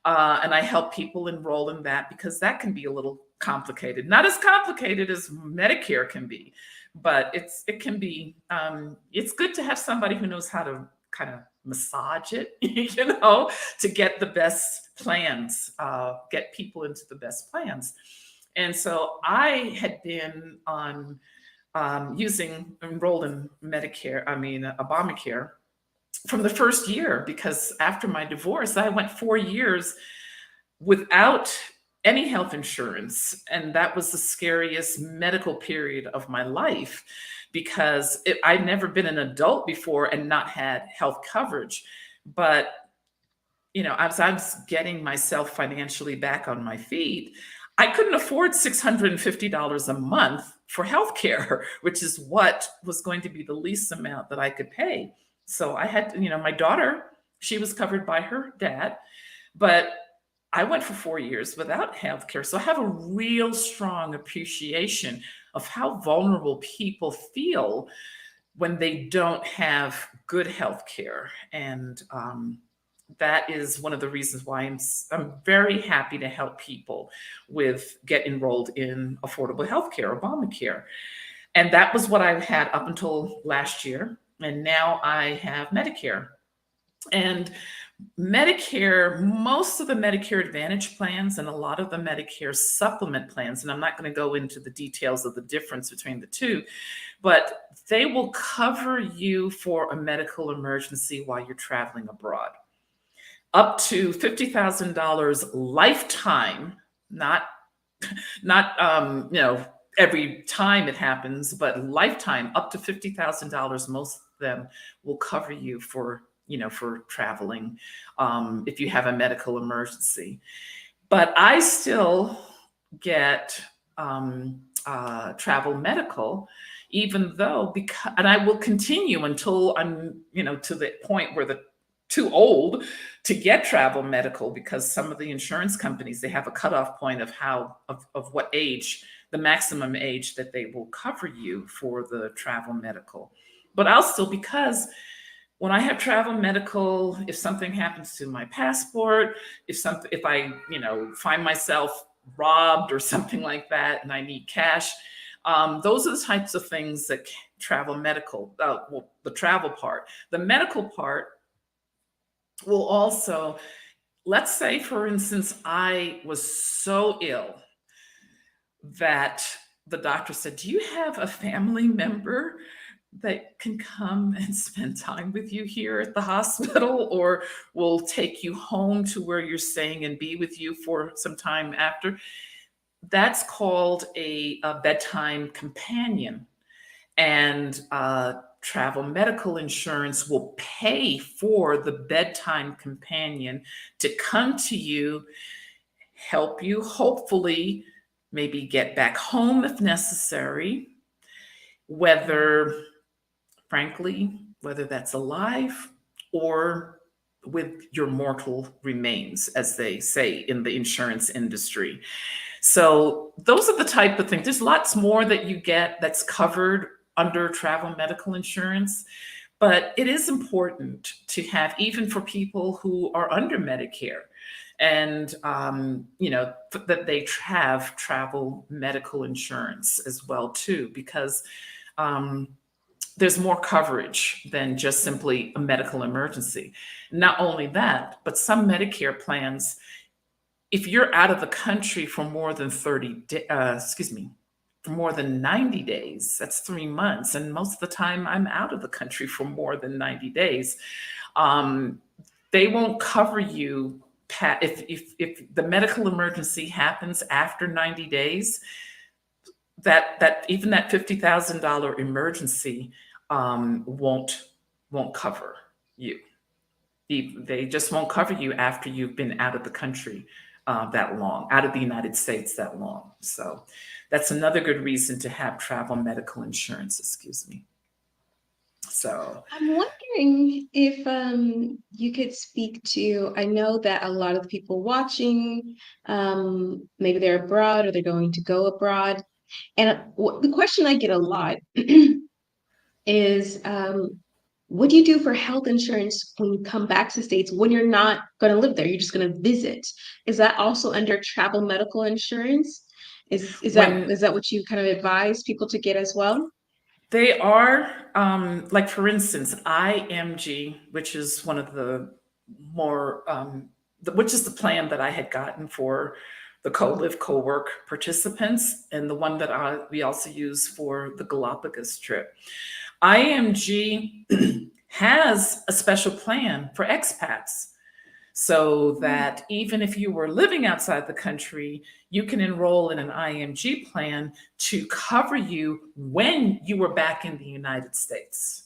And I help people enroll in that because that can be a little complicated. Not as complicated as Medicare can be, but it can be. It's good to have somebody who knows how to kind of massage it, to get the best plans, get people into the best plans. And so I had been on enrolled in Obamacare from the first year because after my divorce, I went 4 years without any health insurance. And that was the scariest medical period of my life because I'd never been an adult before and not had health coverage. But, as I was getting myself financially back on my feet, I couldn't afford $650 a month for healthcare, which is what was going to be the least amount that I could pay. So I had, my daughter, she was covered by her dad, but I went for 4 years without healthcare. So I have a real strong appreciation of how vulnerable people feel when they don't have good healthcare. And that is one of the reasons why I'm very happy to help people get enrolled in affordable healthcare, Obamacare. And that was what I had up until last year. And now I have Medicare. And Medicare, most of the Medicare Advantage plans and a lot of the Medicare supplement plans, and I'm not going to go into the details of the difference between the two, but they will cover you for a medical emergency while you're traveling abroad. up to $50,000 lifetime, not every time it happens, but lifetime up to $50,000. Most of them will cover you for for traveling if you have a medical emergency. But I still get travel medical, even though because, and I will continue until I'm to the point where the too old to get travel medical, because some of the insurance companies, they have a cutoff point of of what age, the maximum age that they will cover you for the travel medical. But I'll still, because when I have travel medical, if something happens to my passport, if I find myself robbed or something like that and I need cash, those are the types of things that travel medical, well, the travel part. The medical part will also, let's say, for instance, I was so ill that the doctor said, do you have a family member that can come and spend time with you here at the hospital, or will take you home to where you're staying and be with you for some time after? That's called a bedtime companion. And travel medical insurance will pay for the bedtime companion to come to you, help you, hopefully, maybe get back home if necessary, whether, frankly, whether that's alive or with your mortal remains, as they say in the insurance industry. So those are the type of things. There's lots more that you get that's covered under travel medical insurance, but it is important to have, even for people who are under Medicare, and that they have travel medical insurance as well too, because there's more coverage than just simply a medical emergency. Not only that, but some Medicare plans, if you're out of the country for more than for more than 90 days, that's 3 months. And most of the time I'm out of the country for more than 90 days. They won't cover you if the medical emergency happens after 90 days, that even that $50,000 emergency won't cover you. They just won't cover you after you've been out of the country that long, out of the United States that long. So that's another good reason to have travel medical insurance, excuse me. So I'm wondering if you could speak to, I know that a lot of the people watching, maybe they're abroad or they're going to go abroad. And the question I get a lot is, what do you do for health insurance when you come back to the States when you're not going to live there? You're just going to visit. Is that also under travel medical insurance? Is when that what you kind of advise people to get as well? they are, like for instance, IMG, which is one of the more, which is the plan that I had gotten for the co-live, co-work participants, and the one that we also use for the Galapagos trip. IMG has a special plan for expats, so that even if you were living outside the country, you can enroll in an IMG plan to cover you when you were back in the United States.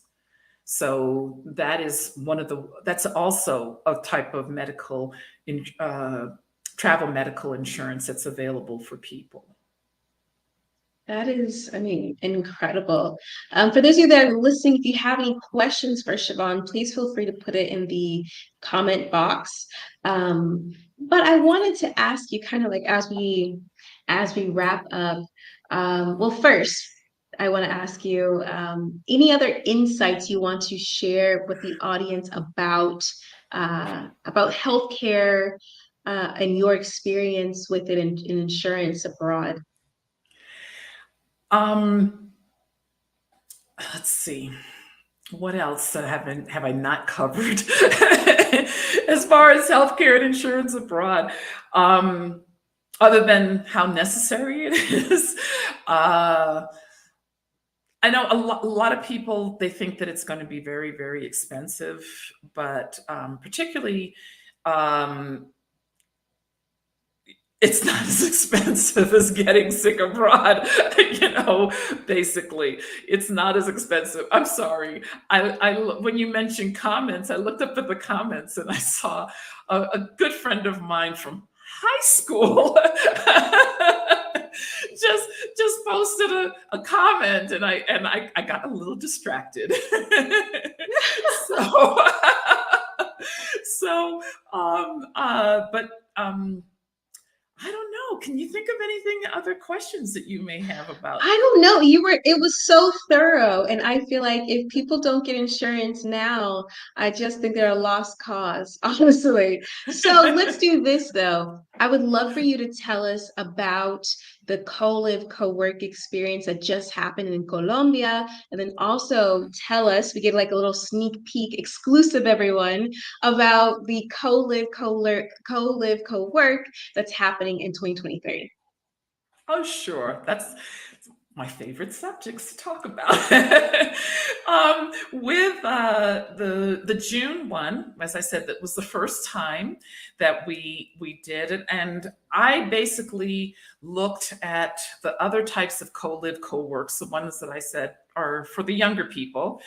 So that's also a type of travel medical insurance that's available for people. That is, I mean, incredible. For those of you that are listening, if you have any questions for Siobhan, please feel free to put it in the comment box. But I wanted to ask you, kind of like as we wrap up. Well, first, I want to ask you any other insights you want to share with the audience about healthcare and your experience with it in insurance abroad. Let's see. What else have I not covered as far as healthcare and insurance abroad? Other than how necessary it is. I know a lot of people, they think that it's going to be very, very expensive, but particularly Um, it's not as expensive as getting sick abroad, basically. It's not as expensive. I'm sorry. When you mentioned comments, I looked up at the comments and I saw a good friend of mine from high school just posted a comment, and I got a little distracted. so but I don't know. Can you think of other questions that you may have about? I don't know. It was so thorough. And I feel like if people don't get insurance now, I just think they're a lost cause, honestly. So let's do this though. I would love for you to tell us about the co-live, co-work experience that just happened in Colombia. And then also tell us, we get like a little sneak peek exclusive, everyone, about the co-live, co-work that's happening in 2023. Oh, sure. That's my favorite subjects to talk about. With the June one, as I said, that was the first time that we did it, and I basically looked at the other types of co-live, co-works, the ones that I said are for the younger people,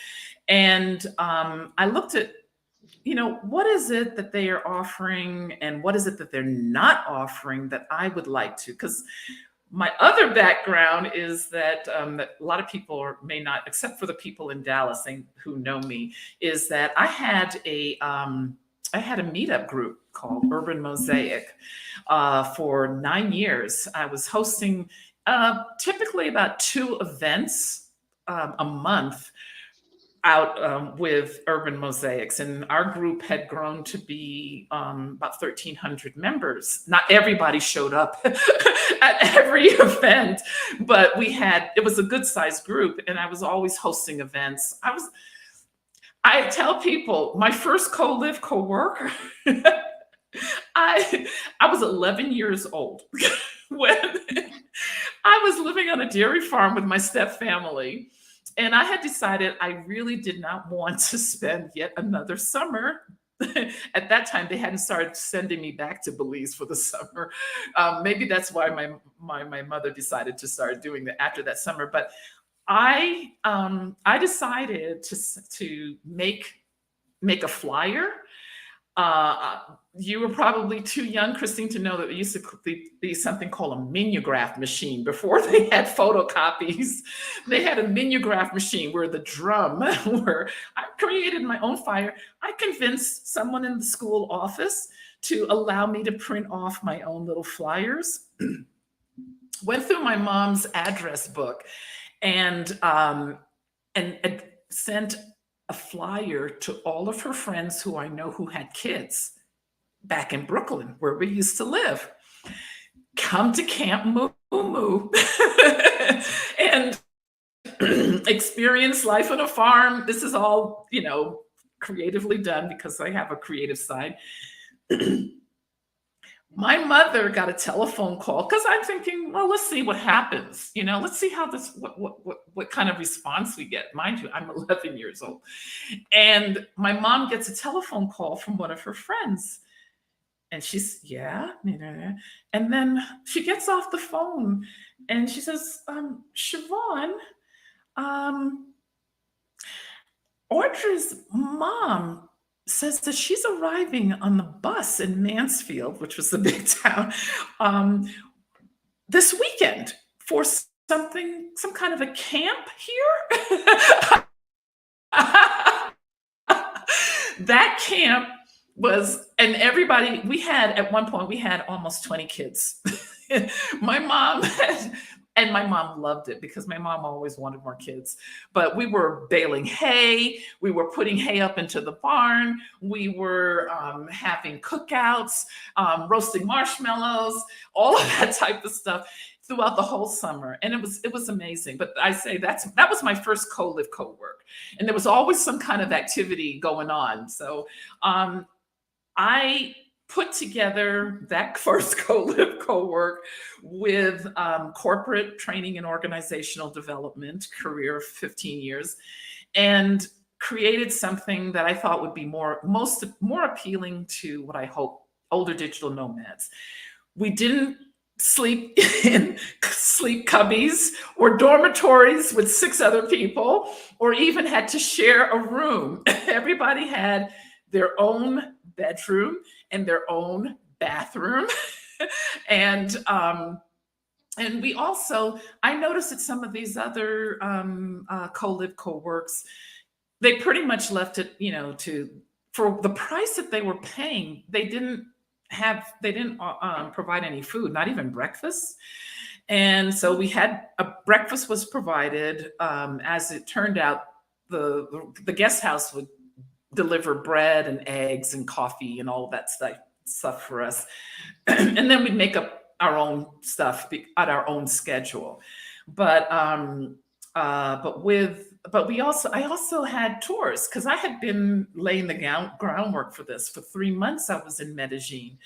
and I looked at what is it that they are offering and what is it that they're not offering that I would like to, because my other background is that a lot of people may not, except for the people in Dallas who know me, is that I had a meetup group called Urban Mosaic for 9 years. I was hosting typically about 2 events a month out with Urban Mosaics, and our group had grown to be about 1,300 members. Not everybody showed up at every event, but it was a good sized group, and I was always hosting events. I tell people my first co-live, co-work, I was 11 years old when I was living on a dairy farm with my step family. And I had decided I really did not want to spend yet another summer. At that time, they hadn't started sending me back to Belize for the summer. Maybe that's why my mother decided to start doing that after that summer. But I decided to make a flyer. You were probably too young, Christine, to know that there used to be something called a mimeograph machine. Before they had photocopies, they had a mimeograph machine where the drum I created my own flyer. I convinced someone in the school office to allow me to print off my own little flyers. Went through my mom's address book and sent a flyer to all of her friends who I know who had kids back in Brooklyn, where we used to live. Come to Camp Moo Moo and experience life on a farm. This is all, creatively done because I have a creative side. My mother got a telephone call because I'm thinking, well, let's see what happens. Let's see how what kind of response we get. Mind you, I'm 11 years old. And my mom gets a telephone call from one of her friends. And she's, yeah. And then she gets off the phone and she says, Siobhan, Audra's mom says that she's arriving on the bus in Mansfield, which was the big town, this weekend for some kind of a camp here. That camp was, and everybody, at one point, we had almost 20 kids. My mom and my mom loved it because my mom always wanted more kids. But we were baling hay. We were putting hay up into the barn. We were having cookouts, roasting marshmallows, all of that type of stuff throughout the whole summer. And it was amazing. But I say that was my first co-live, co-work. And there was always some kind of activity going on. So I put together that first co-live, co-work with corporate training and organizational development, career of 15 years, and created something that I thought would be more appealing to what I hope older digital nomads. We didn't sleep in sleep cubbies or dormitories with 6 other people, or even had to share a room. Everybody had their own bedroom and their own bathroom. and we also, I noticed that some of these other co-live, co-works, they pretty much left it, for the price that they were paying, they didn't provide any food, not even breakfast. And so we had a breakfast was provided. As it turned out, the guest house would deliver bread and eggs and coffee and all of that stuff for us. And then we'd make up our own stuff at our own schedule. But I also had tours, because I had been laying the groundwork for this. For 3 months I was in Medellin,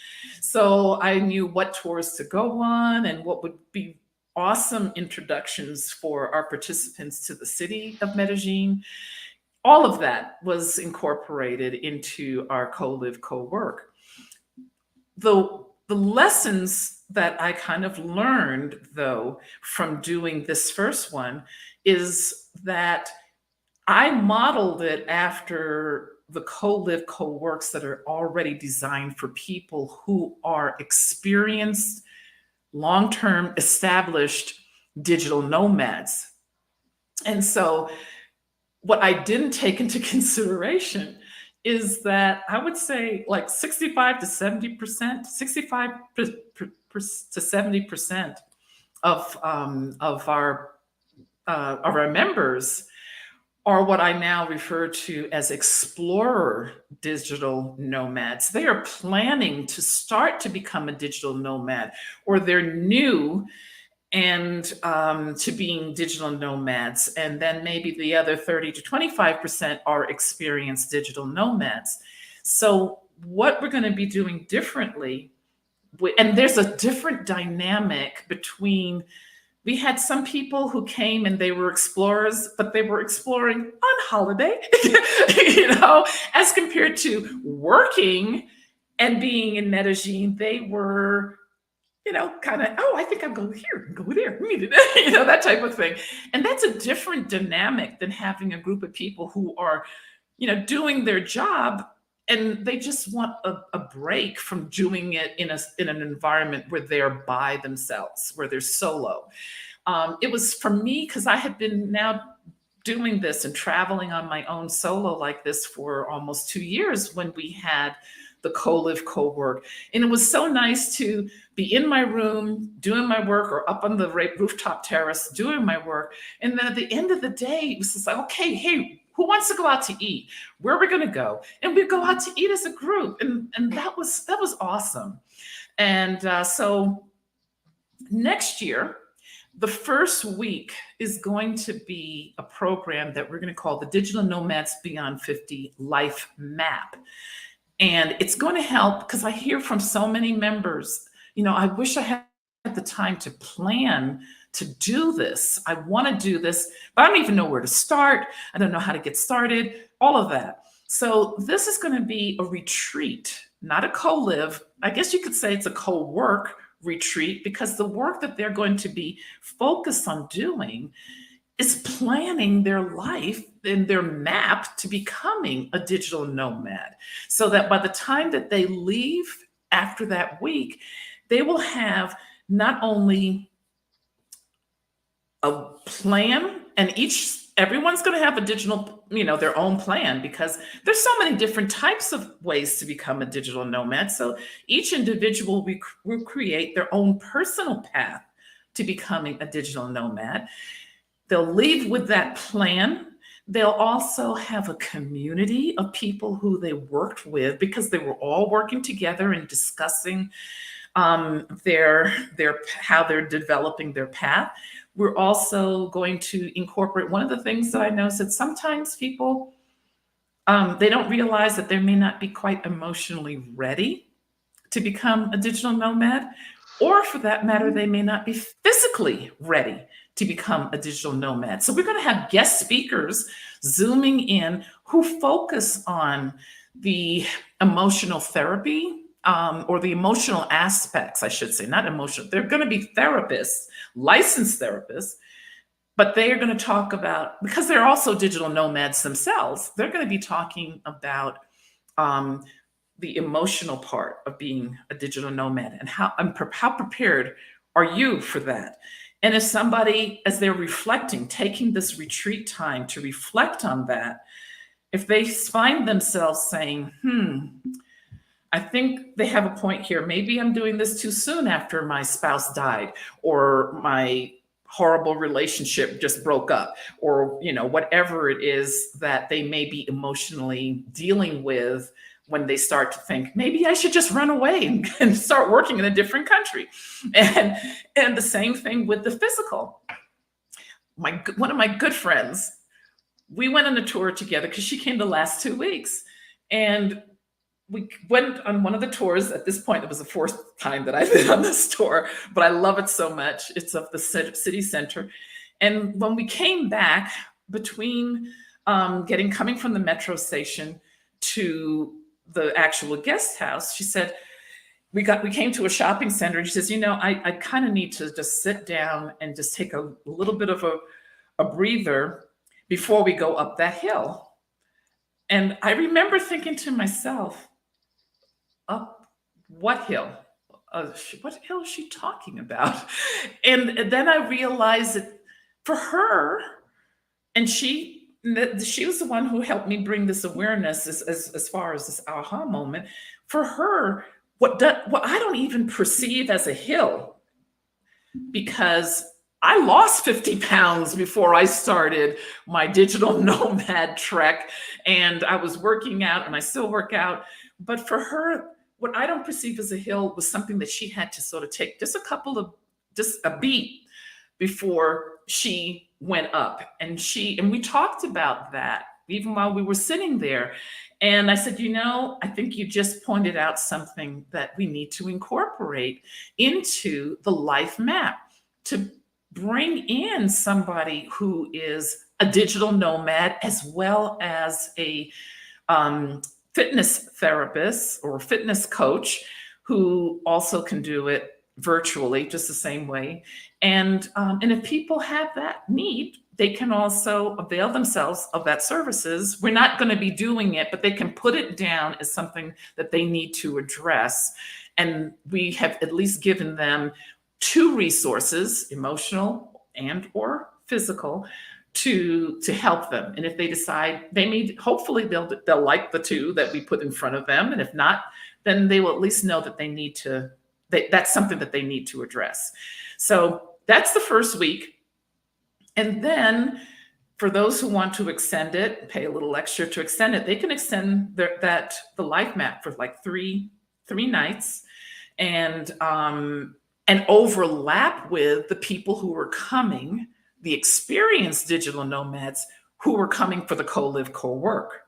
so I knew what tours to go on and what would be awesome introductions for our participants to the city of Medellin. All of that was incorporated into our co-live, co-work. The lessons that I kind of learned, though, from doing this first one is that I modeled it after the co-live, co-works that are already designed for people who are experienced, long-term, established digital nomads. And so what I didn't take into consideration is that I would say like 65 to 70%, 65 to 70% of our members are what I now refer to as explorer digital nomads. They are planning to start to become a digital nomad, or they're new and to being digital nomads. And then maybe the other 30 to 25% are experienced digital nomads. So what we're going to be doing differently, and there's a different dynamic between, we had some people who came and they were explorers, but they were exploring on holiday, as compared to working and being in Medellin. They were, kind of, oh, I think I'm going here, go there, that type of thing. And that's a different dynamic than having a group of people who are, doing their job and they just want a break from doing it in an environment where they're by themselves, where they're solo. It was for me, because I had been now doing this and traveling on my own solo like this for almost 2 years when we had the co-live, co-work. And it was so nice to be in my room doing my work, or up on the rooftop terrace doing my work. And then at the end of the day, it was just like, okay, hey, who wants to go out to eat? Where are we going to go? And we'd go out to eat as a group. And that was awesome. And so next year, the first week is going to be a program that we're going to call the Digital Nomads Beyond 50 Life Map. And it's going to help, because I hear from so many members, I wish I had the time to plan to do this. I want to do this, but I don't even know where to start. I don't know how to get started, all of that. So this is going to be a retreat, not a co-live. I guess you could say it's a co-work retreat, because the work that they're going to be focused on doing is planning their life and their map to becoming a digital nomad, so that by the time that they leave after that week, they will have not only a plan, and everyone's going to have a digital, their own plan, because there's so many different types of ways to become a digital nomad. So each individual will create their own personal path to becoming a digital nomad. They'll leave with that plan. They'll also have a community of people who they worked with, because they were all working together and discussing how they're developing their path. We're also going to incorporate, one of the things that I know is that sometimes people, they don't realize that they may not be quite emotionally ready to become a digital nomad. or for that matter, they may not be physically ready to become a digital nomad. So we're going to have guest speakers zooming in who focus on the emotional therapy, or the emotional aspects, I should say, not emotional. They're going to be therapists, licensed therapists, but they are going to talk about, because they're also digital nomads themselves, they're going to be talking about um, the emotional part of being a digital nomad, and how prepared are you for that? And if somebody, as they're reflecting, taking this retreat time to reflect on that, if they find themselves saying, I think they have a point here. Maybe I'm doing this too soon after my spouse died, or my horrible relationship just broke up, or whatever it is that they may be emotionally dealing with, when they start to think, maybe I should just run away and start working in a different country. And the same thing with the physical. One of my good friends, we went on a tour together because she came the last 2 weeks. And we went on one of the tours. At this point, it was the fourth time that I've been on this tour, but I love it so much. It's of the city center. And when we came back, between coming from the metro station to the actual guest house, she said, we came to a shopping center, and she says, I kind of need to just sit down and just take a little bit of a breather before we go up that hill. And I remember thinking to myself, up what hill? What hill is she talking about? And then I realized that for her, and she was the one who helped me bring this awareness as far as this aha moment. For her, what I don't even perceive as a hill, because I lost 50 pounds before I started my digital nomad trek, and I was working out, and I still work out. But for her, what I don't perceive as a hill was something that she had to sort of take just a beat before she went up. And we talked about that even while we were sitting there. And I said, I think you just pointed out something that we need to incorporate into the life map, to bring in somebody who is a digital nomad as well as a fitness therapist or fitness coach, who also can do it virtually just the same way. And if people have that need, they can also avail themselves of that services. We're not going to be doing it, but they can put it down as something that they need to address. And we have at least given them 2 resources, emotional and or physical, to help them. And if they decide, hopefully they'll like the 2 that we put in front of them. And if not, then they will at least know that that's something that they need to address. So that's the first week. And then for those who want to extend it, pay a little extra to extend it, they can extend the life map for like three nights, and overlap with the people who are coming, the experienced digital nomads who were coming for the co-live, co-work.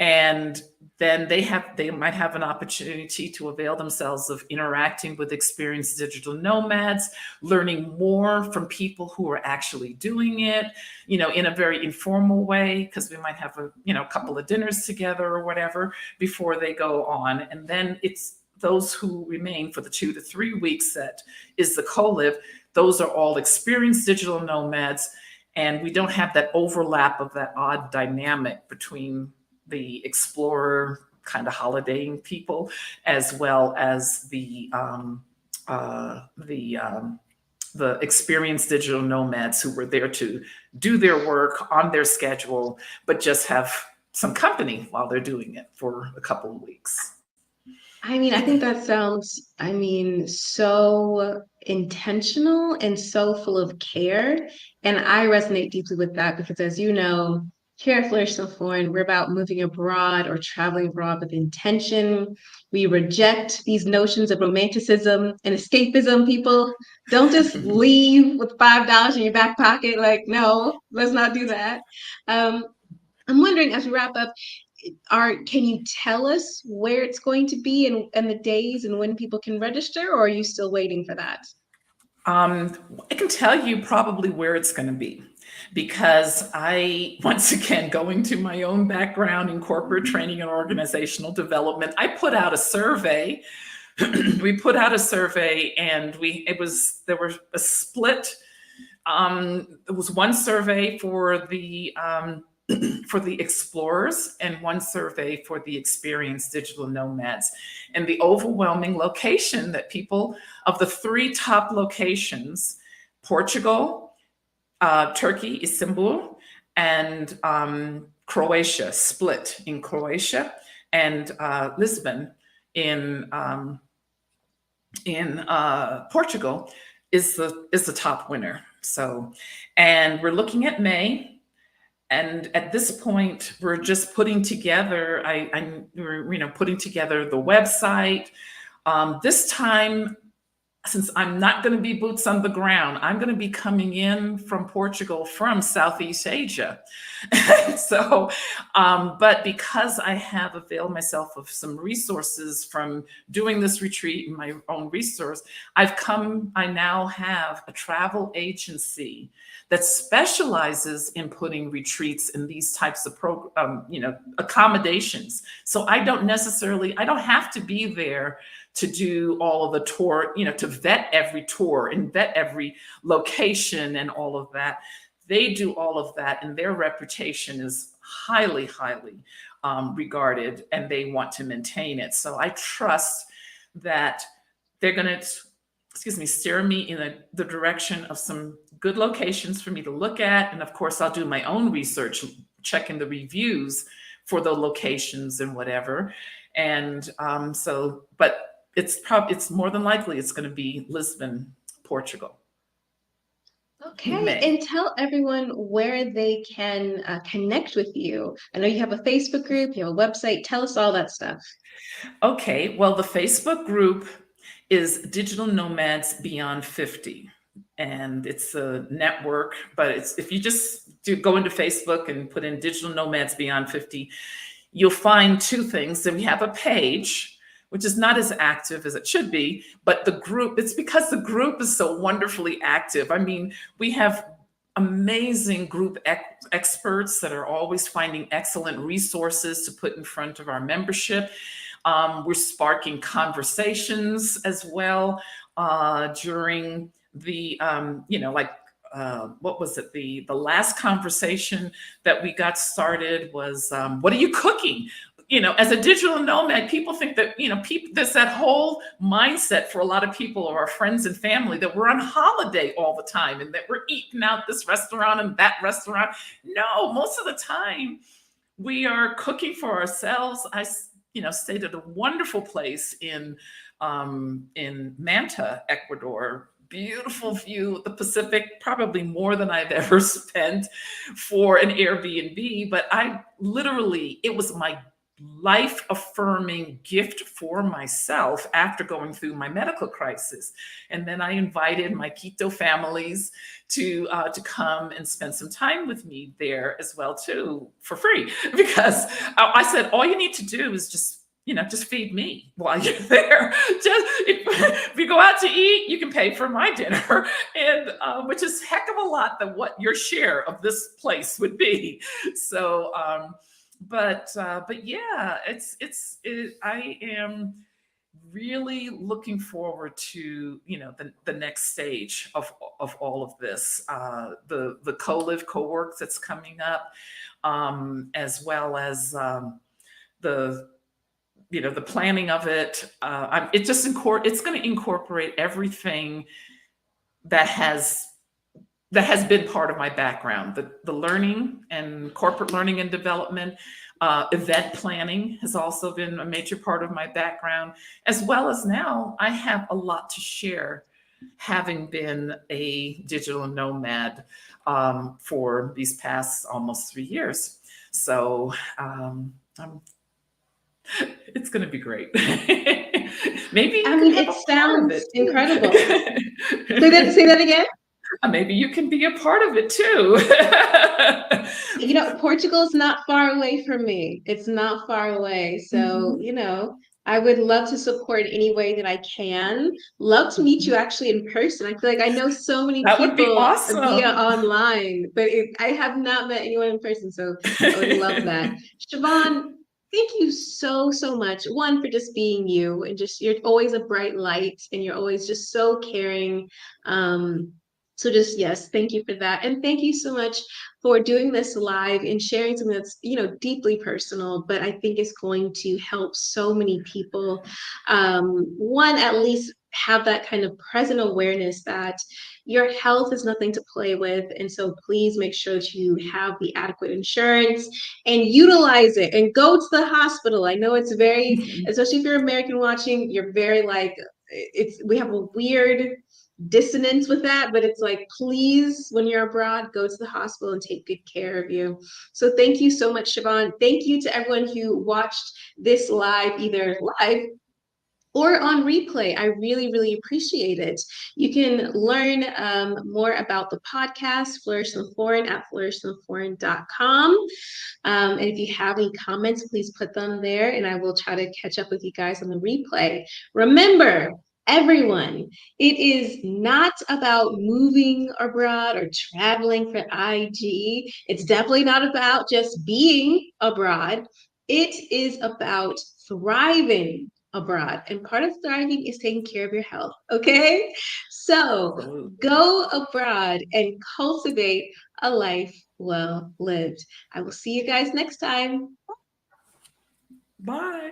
And then they might have an opportunity to avail themselves of interacting with experienced digital nomads, learning more from people who are actually doing it, in a very informal way, because we might have a couple of dinners together or whatever before they go on. And then it's those who remain for the 2 to 3 weeks that is the co-live. Those are all experienced digital nomads, and we don't have that overlap of that odd dynamic between the explorer kind of holidaying people, as well as the experienced digital nomads who were there to do their work on their schedule, but just have some company while they're doing it for a couple of weeks. I think that sounds, so intentional and so full of care. And I resonate deeply with that because, as you know, here at Flourish So Foreign, we're about moving abroad or traveling abroad with intention. We reject these notions of romanticism and escapism. People don't just leave with $5 in your back pocket. Like, no, let's not do that. I'm wondering, as we wrap up, can you tell us where it's going to be and the days and when people can register, or are you still waiting for that? I can tell you probably where it's going to be because once again, going to my own background in corporate training and organizational development, I put out a survey. We put out a survey and there were a split. There was one survey for the explorers and one survey for the experienced digital nomads. And the overwhelming location that people of the three top locations, Portugal, Turkey, Istanbul, and Croatia, split in Croatia, and Lisbon in Portugal is the top winner. So, and we're looking at May. And at this point, we're just putting together. We're putting together the website. This time, since I'm not going to be boots on the ground, I'm going to be coming in from Portugal from Southeast Asia. So, but because I have availed myself of some resources from doing this retreat in my own resource, I now have a travel agency that specializes in putting retreats in these types of accommodations. So I don't have to be there to do all of the tour, to vet every tour and vet every location and all of that. They do all of that, and their reputation is highly, highly regarded, and they want to maintain it. So I trust that they're going to, steer me in the direction of some good locations for me to look at. And of course, I'll do my own research, checking the reviews for the locations and whatever. And but it's more than likely it's going to be Lisbon, Portugal. Okay, and tell everyone where they can connect with you. I know you have a Facebook group, you have a website. Tell us all that stuff. Okay, well, the Facebook group is Digital Nomads Beyond 50. And it's a network, but if you just go into Facebook and put in Digital Nomads Beyond 50, you'll find two things. And we have a page, which is not as active as it should be, but the group, it's because the group is so wonderfully active. I mean, we have amazing group experts that are always finding excellent resources to put in front of our membership. We're sparking conversations as well during the, what was it? The last conversation that we got started was, what are you cooking? As a digital nomad, people think that, there's that whole mindset for a lot of people or our friends and family that we're on holiday all the time and that we're eating out this restaurant and that restaurant. No, most of the time we are cooking for ourselves. I stayed at a wonderful place in Manta, Ecuador. Beautiful view of the Pacific, probably more than I've ever spent for an Airbnb. But it was my life-affirming gift for myself after going through my medical crisis. And then I invited my Quito families to come and spend some time with me there as well too, for free, because I said, all you need to do is just feed me while you're there. If you go out to eat, you can pay for my dinner, and which is heck of a lot than what your share of this place would be. So, but yeah, I am really looking forward to the next stage of all of this, the co-live co-work that's coming up, as well as the planning of it. It's going to incorporate everything that has been part of my background. The learning and corporate learning and development, event planning has also been a major part of my background, as well as now I have a lot to share, having been a digital nomad for these past almost 3 years. So it's going to be great. Maybe it sounds incredible. Say that again. Maybe you can be a part of it too. Portugal is not far away from me. It's not far away. So, Mhm. I would love to support any way that I can. Love to meet you actually in person. I feel like I know so many That would be people via awesome. online, but I have not met anyone in person. So I would love that. Siobhan, thank you so, so much. One, for just being you and just you're always a bright light and you're always just so caring. So just yes, thank you for that. And thank you so much for doing this live and sharing something that's deeply personal, but I think is going to help so many people. One, at least have that kind of present awareness that your health is nothing to play with, and so please make sure that you have the adequate insurance and utilize it and go to the hospital. I know it's very, especially if you're American watching, you're very like, we have a weird dissonance with that, but it's like, please, when you're abroad, go to the hospital and take good care of you. So thank you so much, Siobhan. Thank you to everyone who watched this live, either live or on replay. I really, really appreciate it. You can learn more about the podcast, Flourish in the Foreign, at flourishintheforeign.com. And if you have any comments, please put them there and I will try to catch up with you guys on the replay. Remember, everyone, it is not about moving abroad or traveling for IG. It's definitely not about just being abroad. It is about thriving abroad. And part of thriving is taking care of your health. Okay. So go abroad and cultivate a life well lived. I will see you guys next time. Bye.